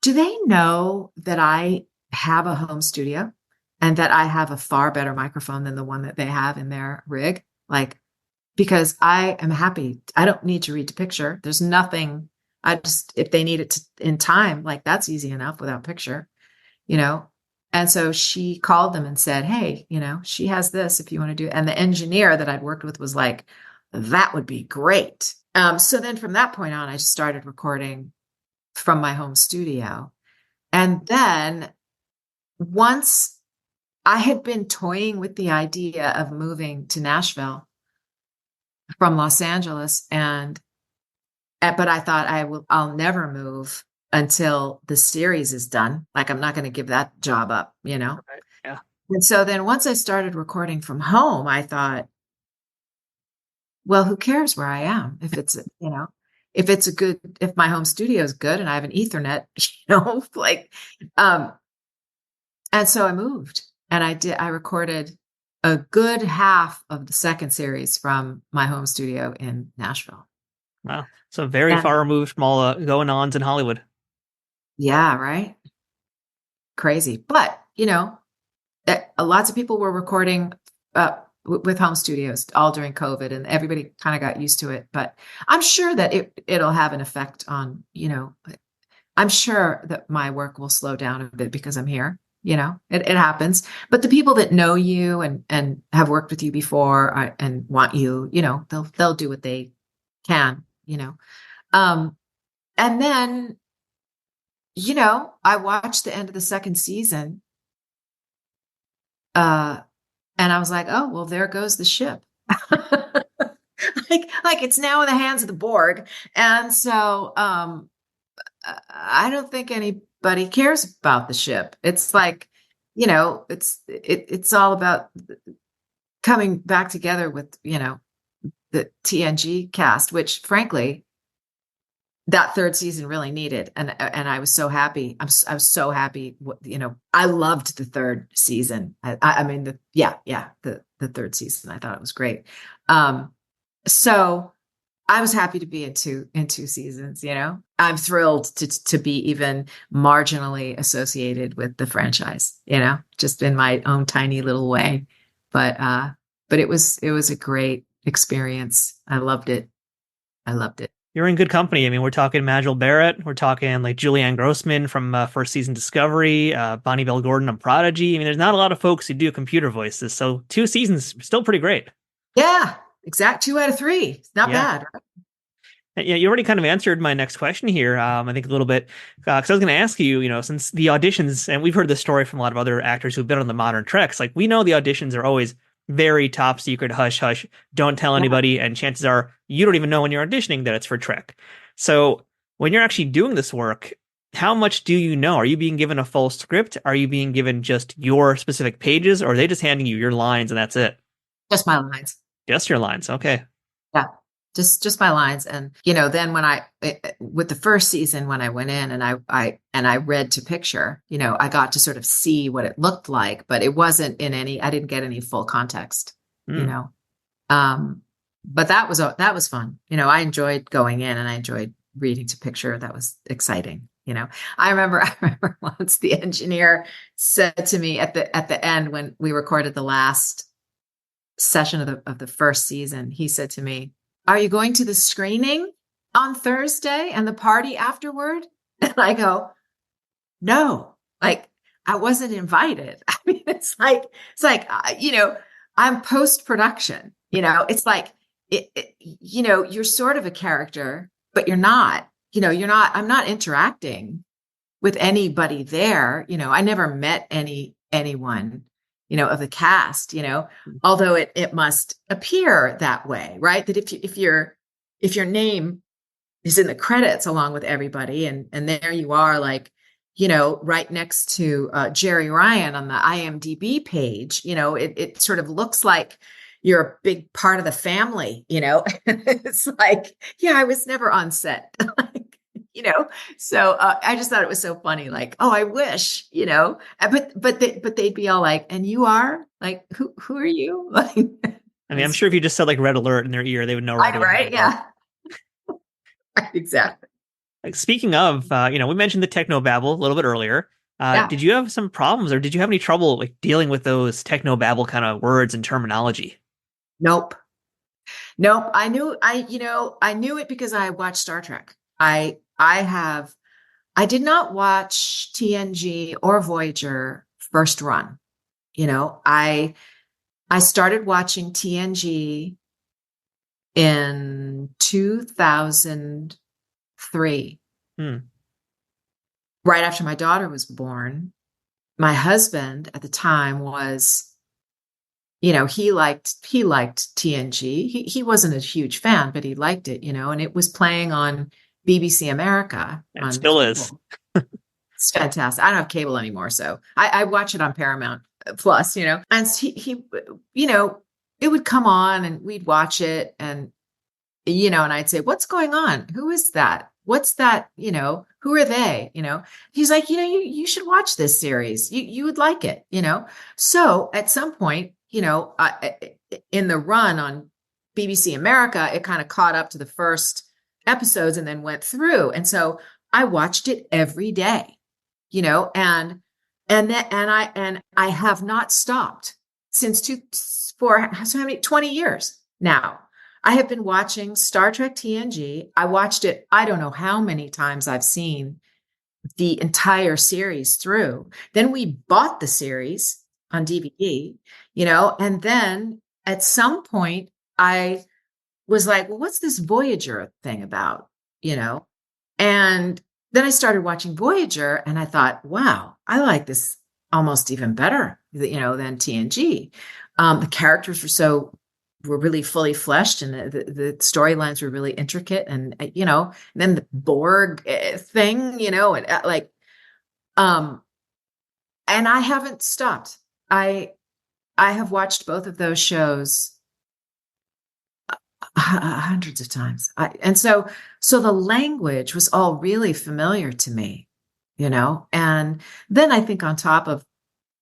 do they know that I have a home studio and that I have a far better microphone than the one that they have in their rig? Because I am happy. I don't need to read to picture. There's nothing. If they need it in time, that's easy enough without picture, And so she called them and said, hey, she has this if you want to do it. And the engineer that I'd worked with was like, that would be great. So then from that point on, I just started recording from my home studio. And then once I had been toying with the idea of moving to Nashville from Los Angeles, but I thought I'll never move until the series is done. I'm not going to give that job up, Right. Yeah. And so then once I started recording from home, I thought, well, who cares where I am? If it's, if my home studio is good and I have an Ethernet, and so I moved and I recorded a good half of the second series from my home studio in Nashville. Wow. So very far removed from all the going-ons in Hollywood. Yeah, right. Crazy. But, lots of people were recording with home studios all during COVID, and everybody kind of got used to it. But I'm sure that it'll have an effect on, I'm sure that my work will slow down a bit because I'm here. It happens. But the people that know you and have worked with you before and want you, they'll do what they can, and then, I watched the end of the second season, and I was like, oh, well, there goes the ship. like it's now in the hands of the Borg. And so, I don't think anybody cares about the ship. It's it's all about coming back together with, the TNG cast, which frankly, that third season really needed. And I was so happy. I was so happy. I loved the third season. I mean, the third season, I thought it was great. So I was happy to be in two seasons, I'm thrilled to be even marginally associated with the franchise, just in my own tiny little way. But it was a great experience. I loved it. You're in good company. I mean, we're talking Majel Barrett. We're talking like Julianne Grossman from first season Discovery, Bonnie Bell Gordon on Prodigy. I mean, there's not a lot of folks who do computer voices. So 2 seasons, still pretty great. Yeah, exact 2 out of 3. Not bad. Right? Yeah, you already kind of answered my next question here. I think a little bit, because I was going to ask you, since the auditions, and we've heard this story from a lot of other actors who've been on the modern Treks, we know the auditions are always very top secret, hush, hush, don't tell anybody. And chances are you don't even know when you're auditioning that it's for Trek. So when you're actually doing this work, how much do you know? Are you being given a full script? Are you being given just your specific pages, or are they just handing you your lines and that's it? Just my lines. Just your lines. Okay. Yeah. Just my lines. And, then when with the first season, when I went in and I read to picture, I got to sort of see what it looked like, but it wasn't I didn't get any full context, but that was fun. I enjoyed going in and I enjoyed reading to picture. That was exciting. I remember once the engineer said to me at the end when we recorded the last session of the first season, he said to me, "Are you going to the screening on Thursday and the party afterward?" And I go, "No, like I wasn't invited." I mean, it's like I'm post-production, it's like you're sort of a character, but you're not, I'm not interacting with anybody there. I never met anyone, of the cast, although it must appear that way, right? That if your name is in the credits along with everybody, and there you are, like, right next to Jerry Ryan on the IMDb page, it sort of looks like you're a big part of the family, It's like, yeah, I was never on set, so I just thought it was so funny, like, oh, I wish, but they'd be all like, and you are like, who are you? Like, I mean, I'm sure if you just said like red alert in their ear, they would know right away. Right? Yeah. Exactly. Like, speaking of, we mentioned the technobabble a little bit earlier. Yeah. Did you have some problems, or did you have any trouble like dealing with those technobabble kind of words and terminology? Nope. I knew it because I watched Star Trek. I did not watch TNG or Voyager first run. I started watching TNG in 2003. Right after my daughter was born. My husband at the time was, he liked TNG. He wasn't a huge fan, but he liked it, and it was playing on BBC America. It still is. It's fantastic. I don't have cable anymore, so I watch it on Paramount Plus, and he it would come on and we'd watch it, and and I'd say, "What's going on? Who is that? What's that? Who are they?" He's like, you should watch this series. You would like it, So at some point, in the run on BBC America, it kind of caught up to the first episodes and then went through. And so I watched it every day, and I have not stopped since 20 years now. I have been watching Star Trek TNG. I watched it, I don't know how many times I've seen the entire series through. Then we bought the series on DVD, and then at some point I was like, well, what's this Voyager thing about, And then I started watching Voyager and I thought, wow, I like this almost even better, than TNG. The characters were really fully fleshed, and the storylines were really intricate, and and then the Borg thing, and I haven't stopped. I have watched both of those shows hundreds of times, and so the language was all really familiar to me, and then I think on top of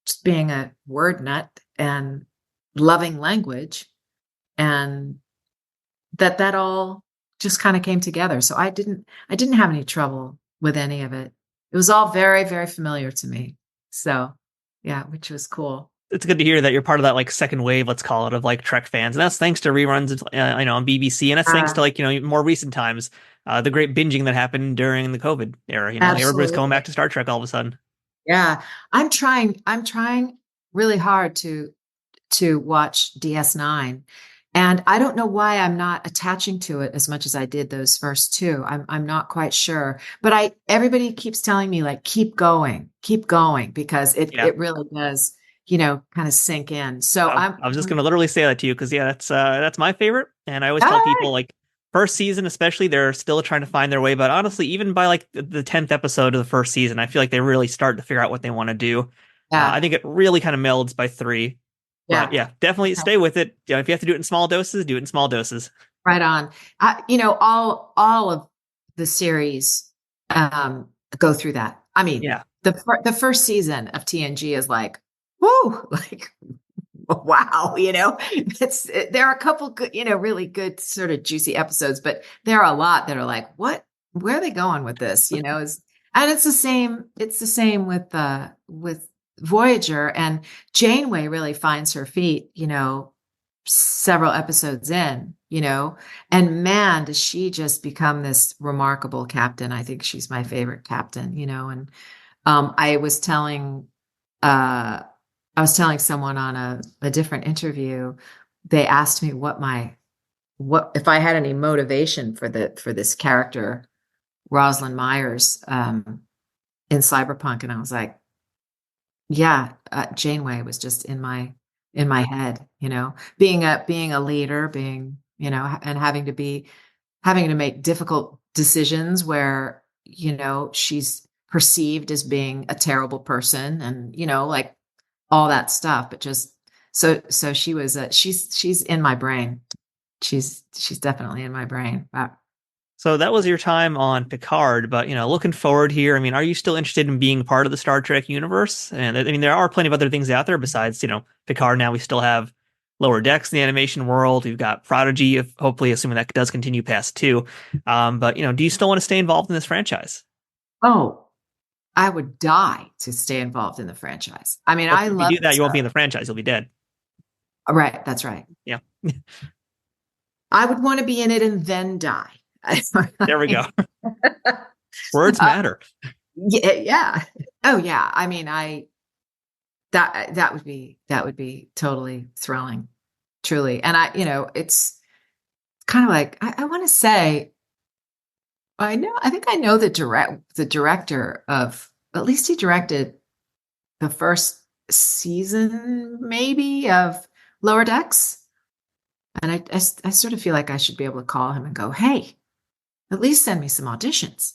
just being a word nut and loving language, and that all just kind of came together. So I didn't have any trouble with any of it. It was all very, very familiar to me. So yeah, which was cool. It's good to hear that you're part of that like second wave, let's call it, of like Trek fans, and that's thanks to reruns, on BBC, and that's thanks to like more recent times, the great binging that happened during the COVID era. Everybody's going back to Star Trek all of a sudden. Yeah, I'm trying really hard to watch DS9. And I don't know why I'm not attaching to it as much as I did those first two. I'm not quite sure, but everybody keeps telling me like, keep going, because it really does, kind of sink in. So I was just going to literally say that to you, because that's my favorite. And I always tell people like first season, especially, they're still trying to find their way. But honestly, even by like the 10th episode of the first season, I feel like they really start to figure out what they want to do. I think it really kind of melds by 3. But yeah, definitely stay with it. If you have to do it in small doses, do it in small doses. Right on. All of the series go through that. I mean, the first season of TNG is like, whoa, like, wow, there are a couple good, really good sort of juicy episodes, but there are a lot that are like, what, where are they going with this? And it's the same. It's the same with Voyager, and Janeway really finds her feet, several episodes in, and man, does she just become this remarkable captain. I think she's my favorite captain, and I was telling someone on a different interview. They asked me what if I had any motivation for this character, Rosalind Myers, in Cyberpunk, and I was like, yeah, Janeway was just in my head, being a leader, being, and having to make difficult decisions where, she's perceived as being a terrible person, and, like all that stuff. But just so she was, she's in my brain. She's definitely in my brain. Wow. So that was your time on Picard, but looking forward here, I mean, are you still interested in being part of the Star Trek universe? And I mean, there are plenty of other things out there besides, Picard. Now we still have Lower Decks in the animation world. We've got Prodigy, hopefully, assuming that does continue past two. But do you still want to stay involved in this franchise? Oh, I would die to stay involved in the franchise. I mean, I love if you do that, you won't be in the franchise. You'll be dead. Right. That's right. Yeah. I would want to be in it and then die. There we go. Words matter. Yeah. Oh yeah. I mean, that would be totally thrilling, truly. And it's kind of like, I want to say, I think I know the director of, at least he directed the first season maybe of Lower Decks. And I sort of feel like I should be able to call him and go, hey, at least send me some auditions.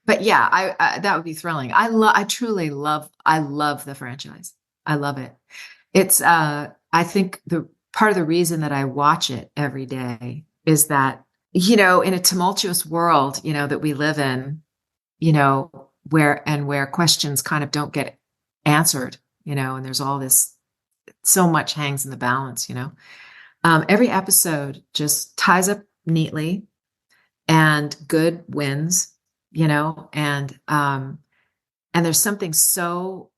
But yeah, I that would be thrilling. I truly love the franchise. I love it. It's I think the part of the reason that I watch it every day is that, in a tumultuous world, that we live in, where questions kind of don't get answered, and there's all this, so much hangs in the balance, every episode just ties up neatly and good wins, and there's something so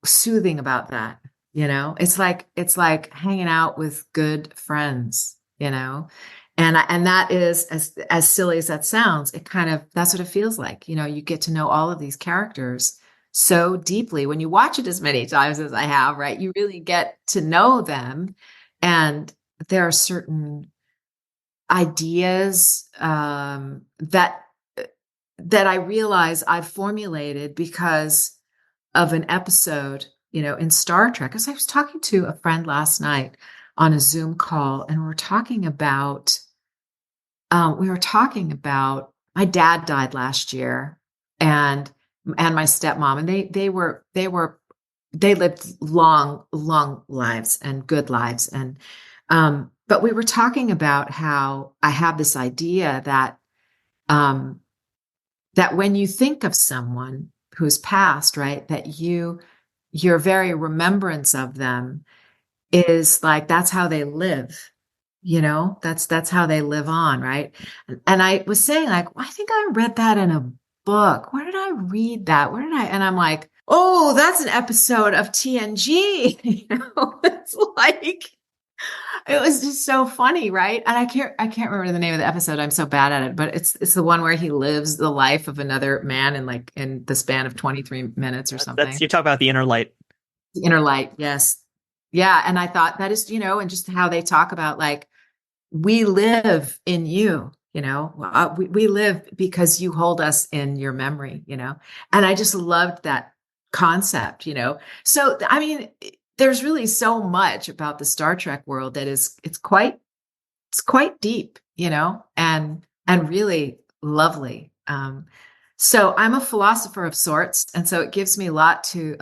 soothing about that, it's like hanging out with good friends, and that is, as silly as that sounds, that's what it feels like. You get to know all of these characters so deeply when you watch it as many times as I have, right? You really get to know them. And there are certain ideas that I realize I've formulated because of an episode, in Star Trek. Because I was talking to a friend last night on a Zoom call, and we were talking about my dad died last year, and my stepmom, and they lived long lives and good lives. And, but we were talking about how I have this idea that, that when you think of someone who's passed, right, that your very remembrance of them is like, that's how they live, that's how they live on. Right. And I was saying, like, I think I read that in a book. Where did I read that? And I'm like, oh, that's an episode of TNG. It's like, it was just so funny, right? And I can't remember the name of the episode. I'm so bad at it, but it's the one where he lives the life of another man in the span of 23 minutes or something. You talk about the inner light. The inner light, yes. Yeah. And I thought that is, and just how they talk about, like, we live in you. We live because you hold us in your memory, and I just loved that concept, So, I mean, there's really so much about the Star Trek world that it's quite deep, and really lovely. So I'm a philosopher of sorts, and so it gives me a lot to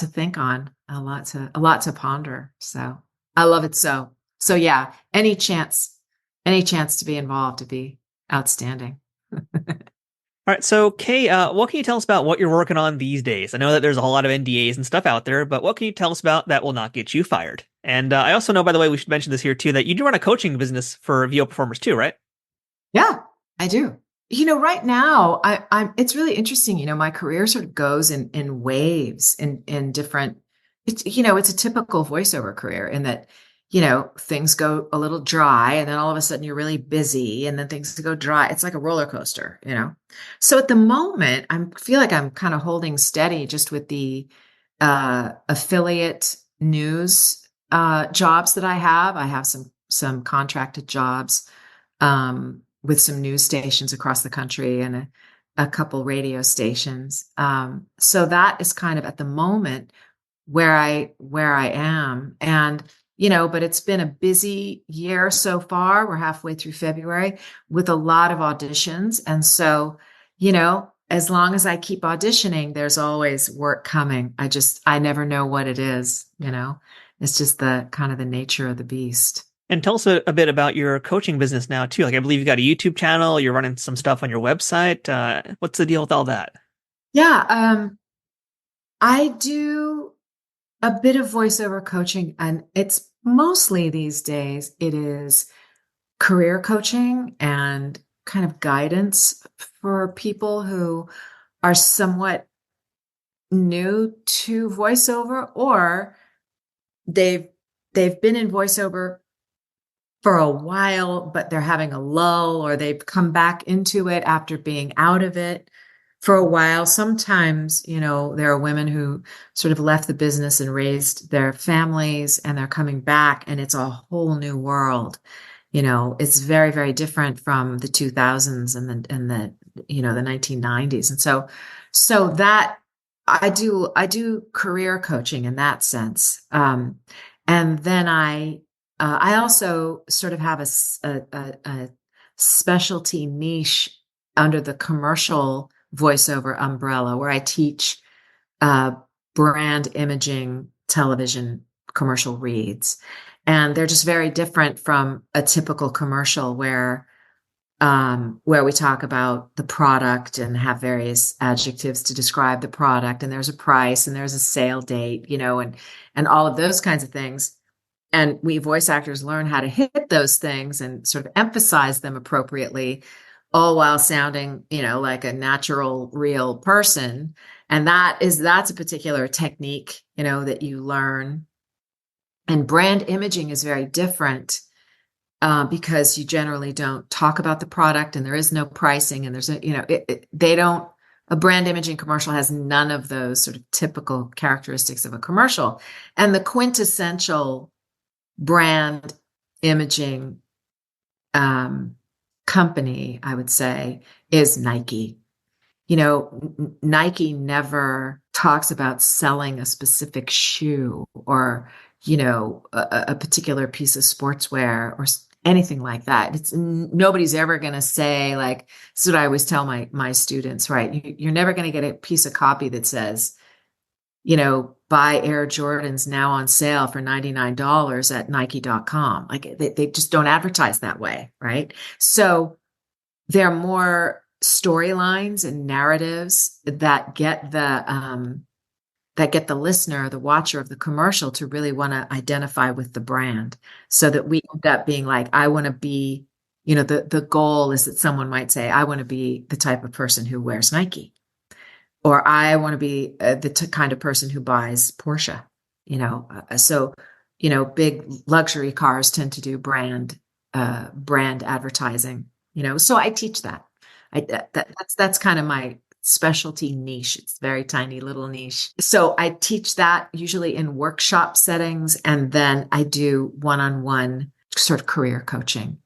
think on, a lot to ponder. So I love it. So yeah, any chance to be involved, to be outstanding. All right. So Kay, what can you tell us about what you're working on these days? I know that there's a whole lot of NDAs and stuff out there, but what can you tell us about that will not get you fired? And I also know, by the way, we should mention this here too, that you do run a coaching business for VO performers too, right? Yeah. I do. Right now, it's really interesting. My career sort of goes in waves in different, it's a typical voiceover career in that, things go a little dry and then all of a sudden you're really busy and then things go dry. It's like a roller coaster. So at the moment, feel like I'm kind of holding steady just with the affiliate news jobs that I have. I have some contracted jobs with some news stations across the country and a couple radio stations. So that is kind of at the moment where I am. And, but it's been a busy year so far. We're halfway through February with a lot of auditions. And so, as long as I keep auditioning, there's always work coming. I never know what it is. It's just the kind of the nature of the beast. And tell us a bit about your coaching business now too. Like I believe you got a YouTube channel, you're running some stuff on your website. What's the deal with all that? Yeah, I do a bit of voiceover coaching, and it's mostly these days, it is career coaching and kind of guidance for people who are somewhat new to voiceover, or they've been in voiceover for a while, but they're having a lull, or they've come back into it after being out of it for a while. Sometimes, there are women who sort of left the business and raised their families and they're coming back and it's a whole new world. It's very, very different from the 2000s and the the 1990s. And so that I do career coaching in that sense. And then I also sort of have a specialty niche under the commercial voiceover umbrella where I teach brand imaging television commercial reads. And they're just very different from a typical commercial where we talk about the product and have various adjectives to describe the product. And there's a price and there's a sale date, and all of those kinds of things. And we voice actors learn how to hit those things and sort of emphasize them appropriately, all while sounding, like a natural, real person. And that's a particular technique, that you learn. And brand imaging is very different because you generally don't talk about the product and there is no pricing and there's a brand imaging commercial has none of those sort of typical characteristics of a commercial. And the quintessential brand imaging company, I would say, is Nike. Nike never talks about selling a specific shoe or, a particular piece of sportswear or anything like that. Nobody's ever going to say, like, this is what I always tell my students, right? You're never going to get a piece of copy that says, buy Air Jordans now on sale for $99 at Nike.com. Like they just don't advertise that way, right? So there are more storylines and narratives that get the listener, the watcher of the commercial to really want to identify with the brand, so that we end up being like, I want to be, the goal is that someone might say, I want to be the type of person who wears Nike. Or I want to be the kind of person who buys Porsche, So, big luxury cars tend to do brand advertising, So I teach that. That's kind of my specialty niche. It's very tiny little niche. So I teach that usually in workshop settings, and then I do one-on-one sort of career coaching,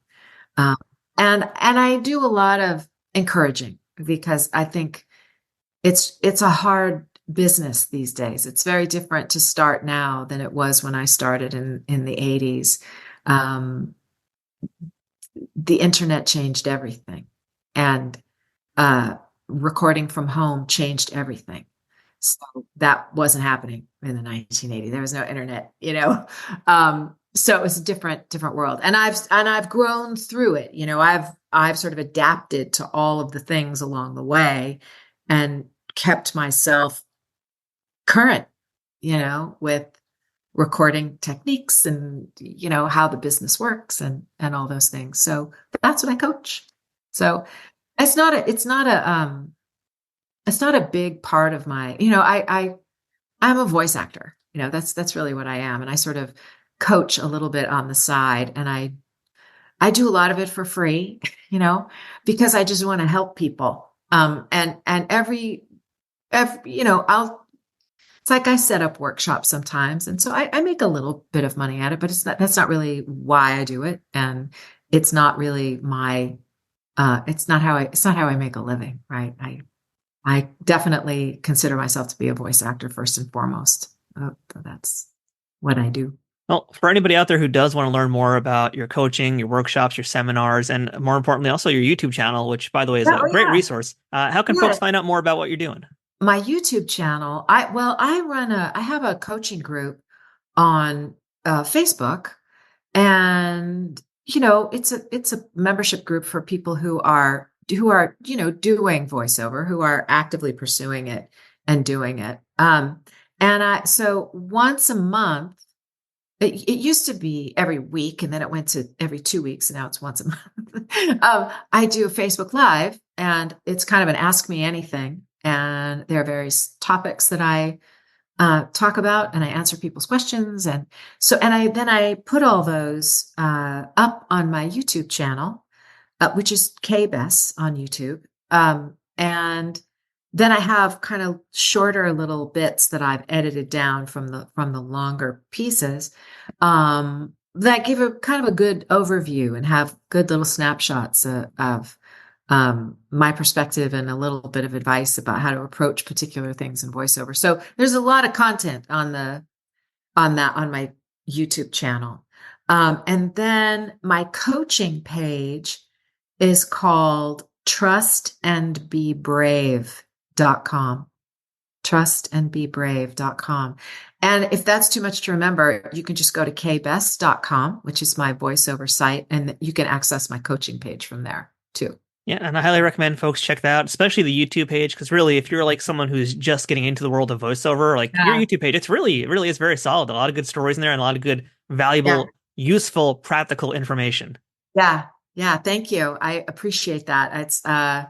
and I do a lot of encouraging because I think it's a hard business these days. It's very different to start now than it was when I started in the 80s. The internet changed everything, and recording from home changed everything. So that wasn't happening in the 1980s. There was no internet, so it was a different world. And I've grown through it. I've sort of adapted to all of the things along the way and kept myself current, with recording techniques and, how the business works and all those things. So that's what I coach. So it's not a big part of my, I'm a voice actor. That's really what I am. And I sort of coach a little bit on the side, and I do a lot of it for free, because I just want to help people. And it's like I set up workshops sometimes. And so I make a little bit of money at it, but that's not really why I do it. And it's not really it's not how I make a living, right? I definitely consider myself to be a voice actor first and foremost. That's what I do. Well, for anybody out there who does want to learn more about your coaching, your workshops, your seminars, and more importantly, also your YouTube channel, which, by the way, is a great resource, how can folks find out more about what you're doing? My YouTube channel, I have a coaching group on Facebook, and it's a membership group for people who are doing voiceover, who are actively pursuing it and doing it. So once a month, it used to be every week, and then it went to every 2 weeks, and now it's once a month. I do a Facebook Live, and it's kind of an Ask Me Anything, and there are various topics that I talk about, and I answer people's questions, and I put all those up on my YouTube channel, which is Bess on YouTube, and then I have kind of shorter little bits that I've edited down from the longer pieces that give a kind of a good overview and have good little snapshots of my perspective and a little bit of advice about how to approach particular things in voiceover. So there's a lot of content on my YouTube channel. And then my coaching page is called trustandbebrave.com. Trustandbebrave.com. And if that's too much to remember, you can just go to kbess.com, which is my voiceover site, and you can access my coaching page from there too. Yeah, and I highly recommend folks check that out, especially the YouTube page, because really, if you're like someone who's just getting into the world of voiceover, like your YouTube page, it really is very solid. A lot of good stories in there and a lot of good, valuable, useful, practical information. Yeah. Thank you. I appreciate that. It's, I'm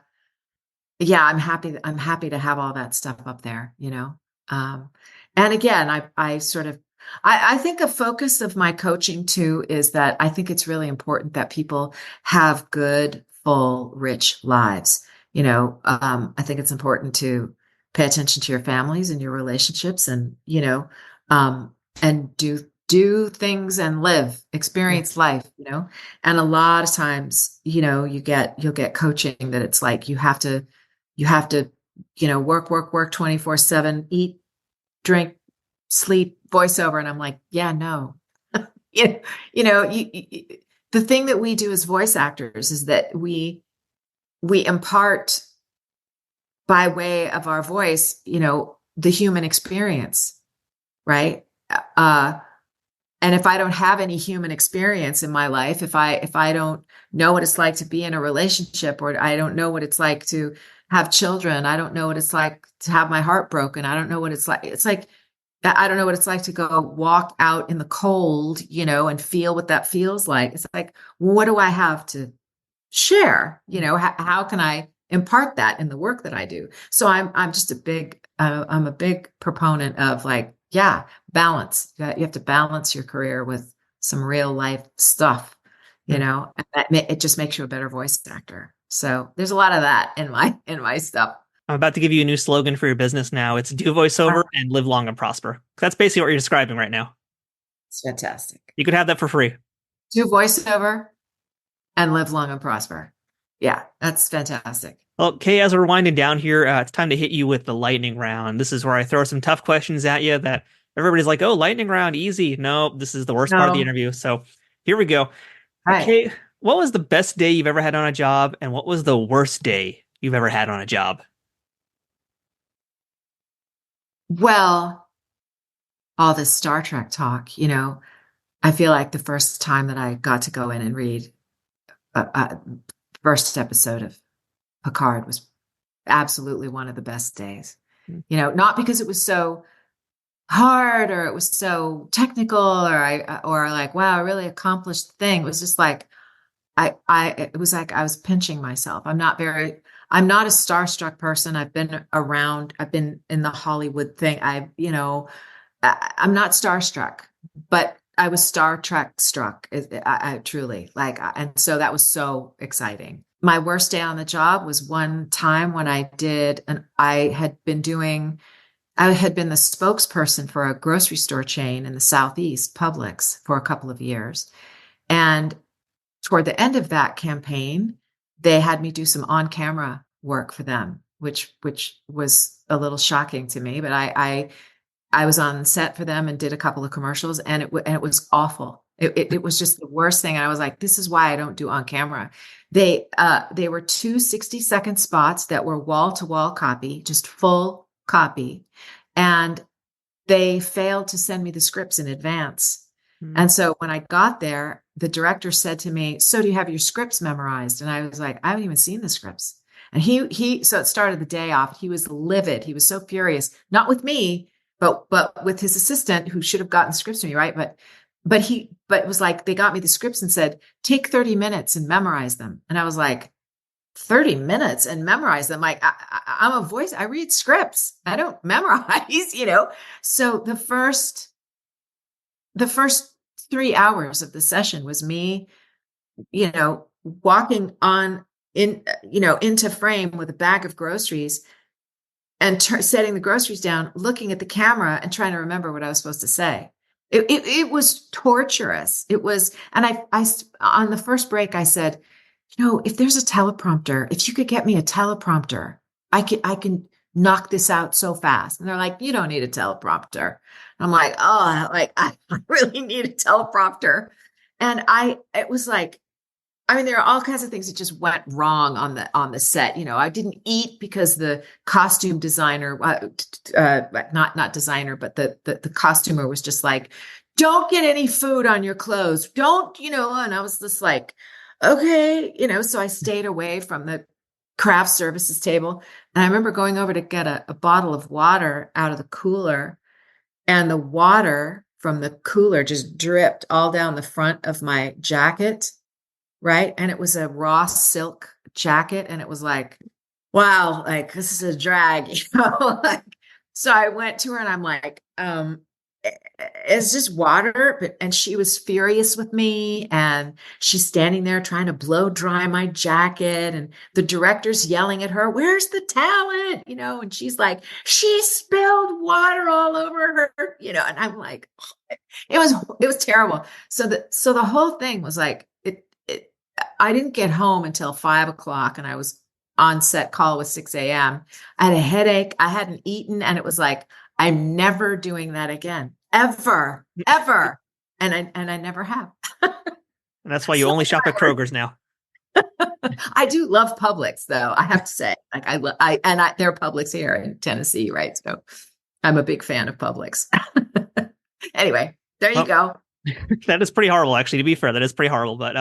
happy to have all that stuff up there, and again, I think a focus of my coaching too is that I think it's really important that people have good, full, rich lives. I think it's important to pay attention to your families and your relationships, and and do things and experience life, and a lot of times, you'll get coaching that it's like you have to work 24/7, eat, drink, sleep, voiceover, and I'm like, yeah, no. The thing that we do as voice actors is that we impart by way of our voice, the human experience, right? And if I don't have any human experience in my life, if I don't know what it's like to be in a relationship, or I don't know what it's like to have children, I don't know what it's like to have my heart broken, I don't know what it's like. It's like, I don't know what it's like to go walk out in the cold, and feel what that feels like. It's like, what do I have to share? How can I impart that in the work that I do? So I'm just I'm a big proponent of balance. You have to balance your career with some real life stuff, and it just makes you a better voice actor. So there's a lot of that in my stuff. I'm about to give you a new slogan for your business now. It's do voiceover and live long and prosper. That's basically what you're describing right now. It's fantastic. You could have that for free. Do voiceover and live long and prosper. Yeah, that's fantastic. Well, Kay, as we're winding down here, it's time to hit you with the lightning round. This is where I throw some tough questions at you that everybody's like, oh, lightning round, easy. No, this is the worst part of the interview. So here we go. Okay, what was the best day you've ever had on a job, and what was the worst day you've ever had on a job? Well, all this Star Trek talk, I feel like the first time that I got to go in and read first episode of Picard was absolutely one of the best days. Not because it was so hard or it was so technical or like, wow, I really accomplished the thing. It was just like, it was like I was pinching myself. I'm not a starstruck person. I've been in the Hollywood thing. I'm not starstruck, but I was Star Trek struck. I truly and so that was so exciting. My worst day on the job was one time when I had been the spokesperson for a grocery store chain in the Southeast, Publix, for a couple of years. And toward the end of that campaign, they had me do some on-camera work for them, which was a little shocking to me. But I was on set for them and did a couple of commercials, and it was awful. It was just the worst thing. And I was like, this is why I don't do on camera. They were 2 60-second spots that were wall-to-wall copy, just full copy. And they failed to send me the scripts in advance. Mm-hmm. And so when I got there, the director said to me, so do you have your scripts memorized? And I was like, I haven't even seen the scripts. And so it started the day off. He was livid. He was so furious, not with me, but with his assistant who should have gotten scripts to me. Right. But it was like, they got me the scripts and said, take 30 minutes and memorize them. And I was like, 30 minutes and memorize them. Like I'm a voice. I read scripts. I don't memorize, So the first 3 hours of the session was me, walking into frame with a bag of groceries and setting the groceries down, looking at the camera and trying to remember what I was supposed to say. It was torturous. It was, and I on the first break, I said, if there's a teleprompter, if you could get me a teleprompter, I can knock this out so fast. And they're like, you don't need a teleprompter. I'm like, oh, I really need a teleprompter. And it was like, there are all kinds of things that just went wrong on the set. I didn't eat because the costume designer, not designer, but the costumer was just like, don't get any food on your clothes. Don't, and I was just like, okay, so I stayed away from the craft services table. And I remember going over to get a bottle of water out of the cooler, and the water from the cooler just dripped all down the front of my jacket. Right. And it was a raw silk jacket. And it was like, wow, like this is a drag, So I went to her and I'm like, it's just water. And she was furious with me. And she's standing there trying to blow dry my jacket. And the director's yelling at her, where's the talent? And she's like, she spilled water all over her, and I'm like, it was terrible. So the whole thing was like, I didn't get home until 5 o'clock, and I was on set. Call was 6 a.m. I had a headache. I hadn't eaten. And it was like, I'm never doing that again, ever. And I never have. And that's why you only shop at Kroger's now. I do love Publix, though. I have to say, like there are Publix here in Tennessee, right? So I'm a big fan of Publix. Anyway, there you go. That is pretty horrible, actually. To be fair, that is pretty horrible. But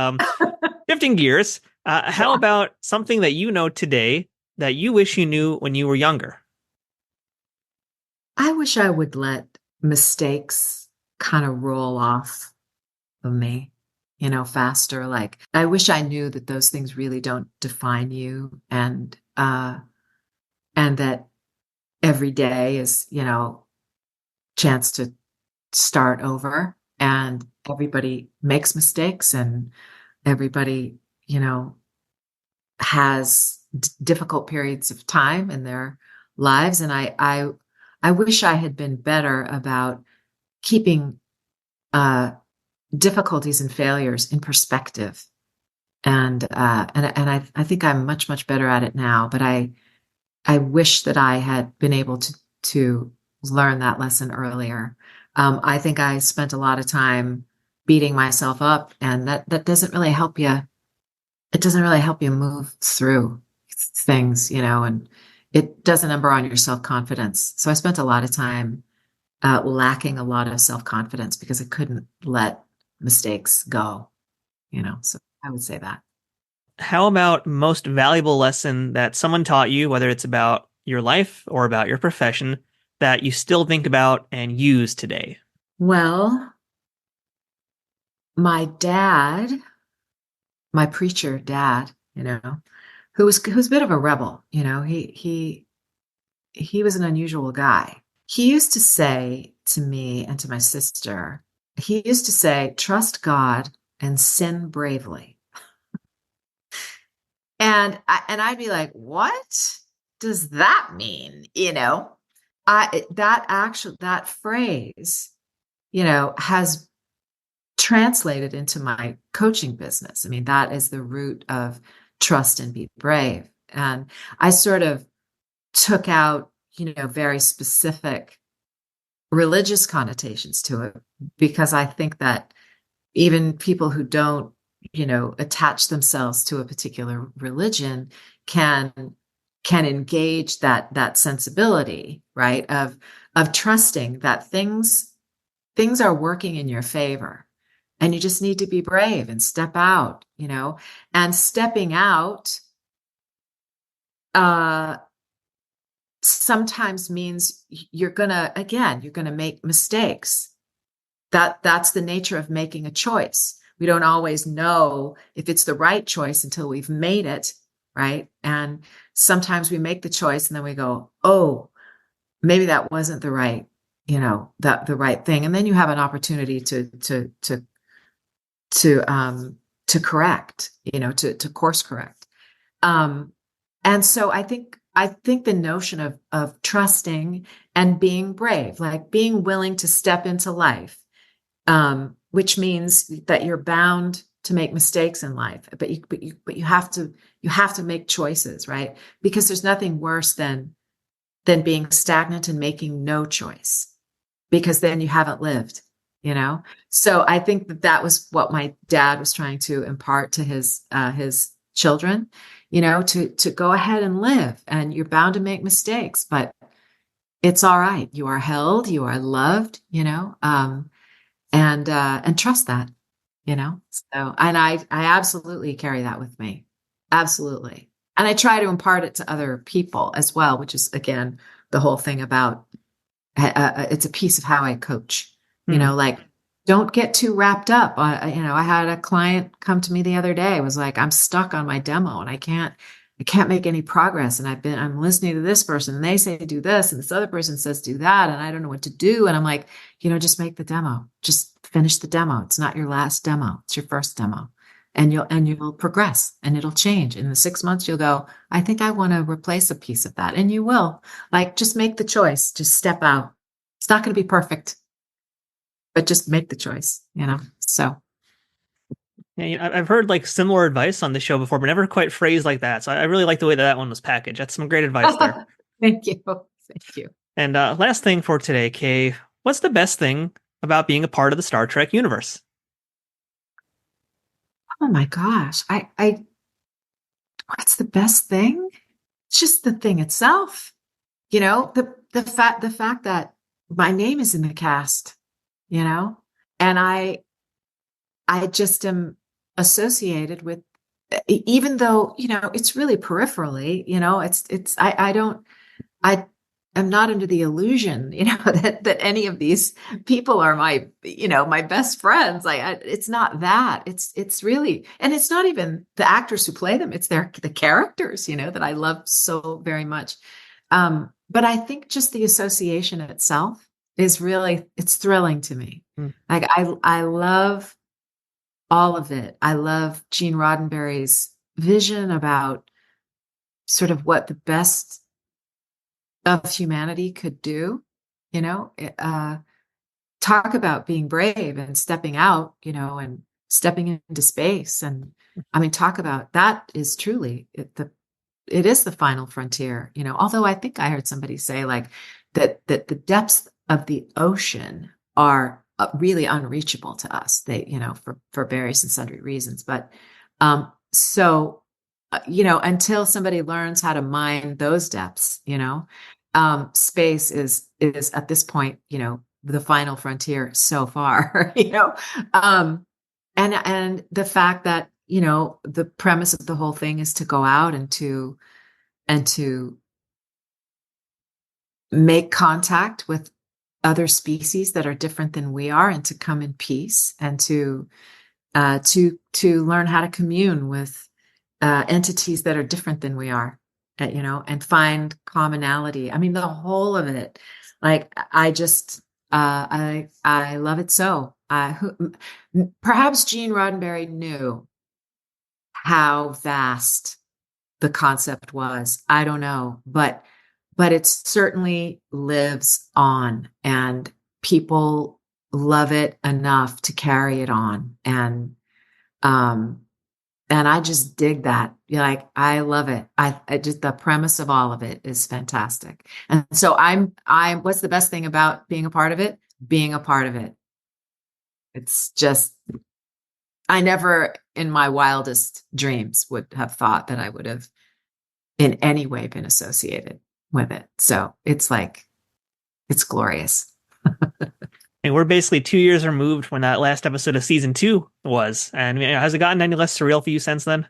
shifting gears, how about something that you know today that you wish you knew when you were younger? I wish I would let mistakes kind of roll off of me, faster. Like, I wish I knew that those things really don't define you, and that every day is, chance to start over, and everybody makes mistakes, and everybody, has difficult periods of time in their lives. And I wish I had been better about keeping difficulties and failures in perspective. And I think I'm much, much better at it now, but I wish that I had been able to learn that lesson earlier. I think I spent a lot of time beating myself up, and that doesn't really help you. It doesn't really help you move through things, and it does a number on your self-confidence. So I spent a lot of time lacking a lot of self-confidence because I couldn't let mistakes go, so I would say that. How about most valuable lesson that someone taught you, whether it's about your life or about your profession, that you still think about and use today? Well, my dad my preacher dad, who's a bit of a rebel. He was an unusual guy. He used to say to me and to my sister, he used to say, trust God and sin bravely. And I'd be like, what does that mean? That phrase, has translated into my coaching business. I mean, that is the root of trust and be brave. And I sort of took out, very specific religious connotations to it, because I think that even people who don't, attach themselves to a particular religion can engage that sensibility, right? Of trusting that things are working in your favor, and you just need to be brave and step out, and stepping out sometimes means you're gonna make mistakes. That's the nature of making a choice. We don't always know if it's the right choice until we've made it, right? And sometimes we make the choice and then we go, oh, maybe that wasn't the right, the right thing. And then you have an opportunity to correct, to course correct. And so I think the notion of trusting and being brave, like being willing to step into life, which means that you're bound to make mistakes in life, but you have to make choices, right? Because there's nothing worse than being stagnant and making no choice, because then you haven't lived, So I think that was what my dad was trying to impart to his children, to go ahead and live, and you're bound to make mistakes, but it's all right. You are held, you are loved, and trust that, So, and I absolutely carry that with me. Absolutely. And I try to impart it to other people as well, which is, again, the whole thing about, it's a piece of how I coach, like, don't get too wrapped up. I had a client come to me the other day, was like, I'm stuck on my demo and I can't make any progress. And I'm listening to this person and they say do this, and this other person says do that, and I don't know what to do. And I'm like, just make the demo, just finish the demo. It's not your last demo. It's your first demo. And you'll progress, and it'll change. In the 6 months, you'll go, I think I want to replace a piece of that. And you will. Like, just make the choice, just step out. It's not going to be perfect, but just make the choice, So. Yeah, I've heard like similar advice on the show before, but never quite phrased like that. So I really like the way that one was packaged. That's some great advice there. Thank you. And last thing for today, Kay, what's the best thing about being a part of the Star Trek universe? Oh my gosh. What's the best thing? It's just the thing itself. The fact that my name is in the cast, and I just am associated with, even though, it's really peripherally, I'm not under the illusion, that any of these people are my, my best friends. It's not that. It's really, and it's not even the actors who play them. It's the characters, that I love so very much. But I think just the association itself is really, it's thrilling to me. Like, I love all of it. I love Gene Roddenberry's vision about sort of what the best of humanity could do, talk about being brave and stepping out, and stepping into space. And I mean, talk about that is truly it is the final frontier, although I think I heard somebody say like that the depths of the ocean are really unreachable to us. They, for various and sundry reasons. But until somebody learns how to mine those depths, space is at this point, the final frontier so far, and the fact that, the premise of the whole thing is to go out and to make contact with other species that are different than we are, and to come in peace, and to to learn how to commune with entities that are different than we are, and find commonality. I mean, the whole of it. Like, I just, I love it so. Perhaps Gene Roddenberry knew how vast the concept was. I don't know, but it certainly lives on, and people love it enough to carry it on. And I just dig that. Like, I love it. I just, the premise of all of it is fantastic. And so what's the best thing about being a part of it? Being a part of it. It's just, I never in my wildest dreams would have thought that I would have in any way been associated with it. So it's like, it's glorious. And we're basically 2 years removed when that last episode of season 2 was. And has it gotten any less surreal for you since then?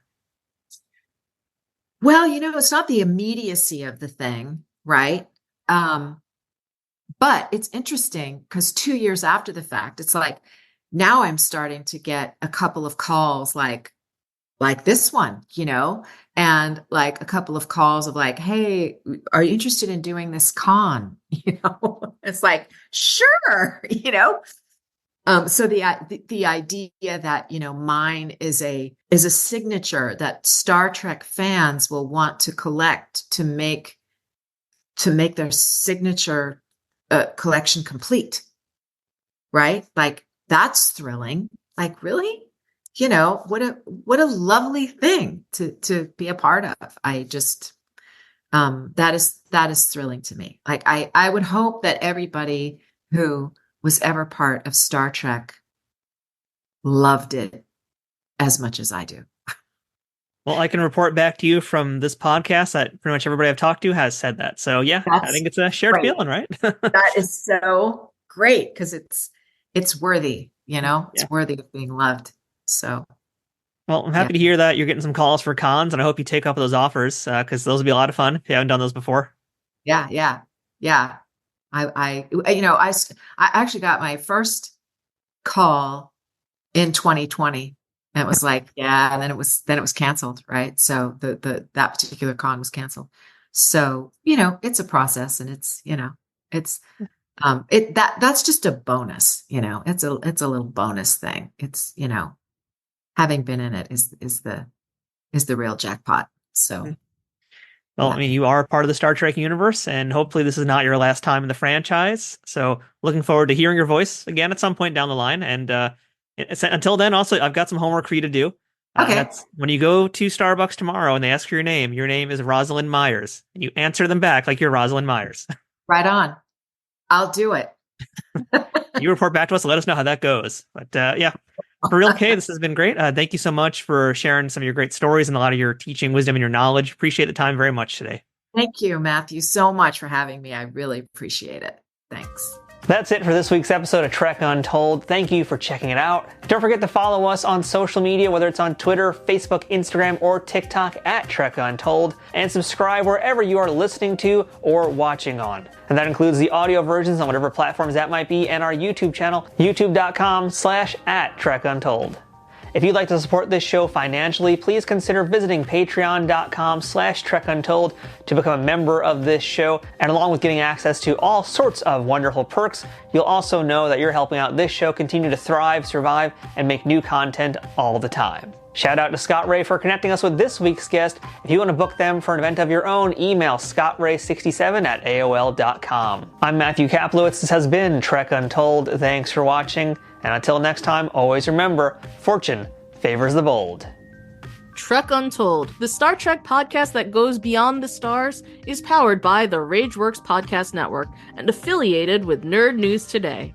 Well, it's not the immediacy of the thing, right? But it's interesting because 2 years after the fact, it's like, now I'm starting to get a couple of calls like this one, and like a couple of calls of like, hey, are you interested in doing this con? It's like, sure, so the idea that, mine is a signature that Star Trek fans will want to collect to make their signature collection complete. Right? Like, that's thrilling. Like, really? What a lovely thing to be a part of. I just, that is thrilling to me. Like, I would hope that everybody who was ever part of Star Trek loved it as much as I do. Well, I can report back to you from this podcast that pretty much everybody I've talked to has said that. So yeah, I think it's a shared feeling, right? That is so great, because it's worthy, it's worthy of being loved. So, well, I'm happy to hear that you're getting some calls for cons, and I hope you take up those offers, because those will be a lot of fun if you haven't done those before. Yeah. I actually got my first call in 2020, and it was like, yeah, and then it was canceled, right? So that particular con was canceled. So, it's a process, and it's that's just a bonus, it's a little bonus thing. It's, having been in it is the real jackpot. So, well, I mean, you are part of the Star Trek universe, and hopefully this is not your last time in the franchise. So looking forward to hearing your voice again at some point down the line. And until then, also, I've got some homework for you to do. Okay. That's when you go to Starbucks tomorrow and they ask for your name is Rosalind Myers. And you answer them back like you're Rosalind Myers. Right on. I'll do it. You report back to us and let us know how that goes. But yeah, for real, Kay, this has been great. Thank you so much for sharing some of your great stories and a lot of your teaching wisdom and your knowledge. Appreciate the time very much today. Thank you, Matthew, so much for having me. I really appreciate it. Thanks. That's it for this week's episode of Trek Untold. Thank you for checking it out. Don't forget to follow us on social media, whether it's on Twitter, Facebook, Instagram, or TikTok at Trek Untold, and subscribe wherever you are listening to or watching on. And that includes the audio versions on whatever platforms that might be, and our YouTube channel, youtube.com/@TrekUntold. If you'd like to support this show financially, please consider visiting patreon.com/TrekUntold to become a member of this show. And along with getting access to all sorts of wonderful perks, you'll also know that you're helping out this show continue to thrive, survive, and make new content all the time. Shout out to Scott Ray for connecting us with this week's guest. If you want to book them for an event of your own, email scottray67@aol.com. I'm Matthew Kaplowitz. This has been Trek Untold. Thanks for watching. And until next time, always remember, fortune favors the bold. Trek Untold, the Star Trek podcast that goes beyond the stars, is powered by the Rageworks Podcast Network and affiliated with Nerd News Today.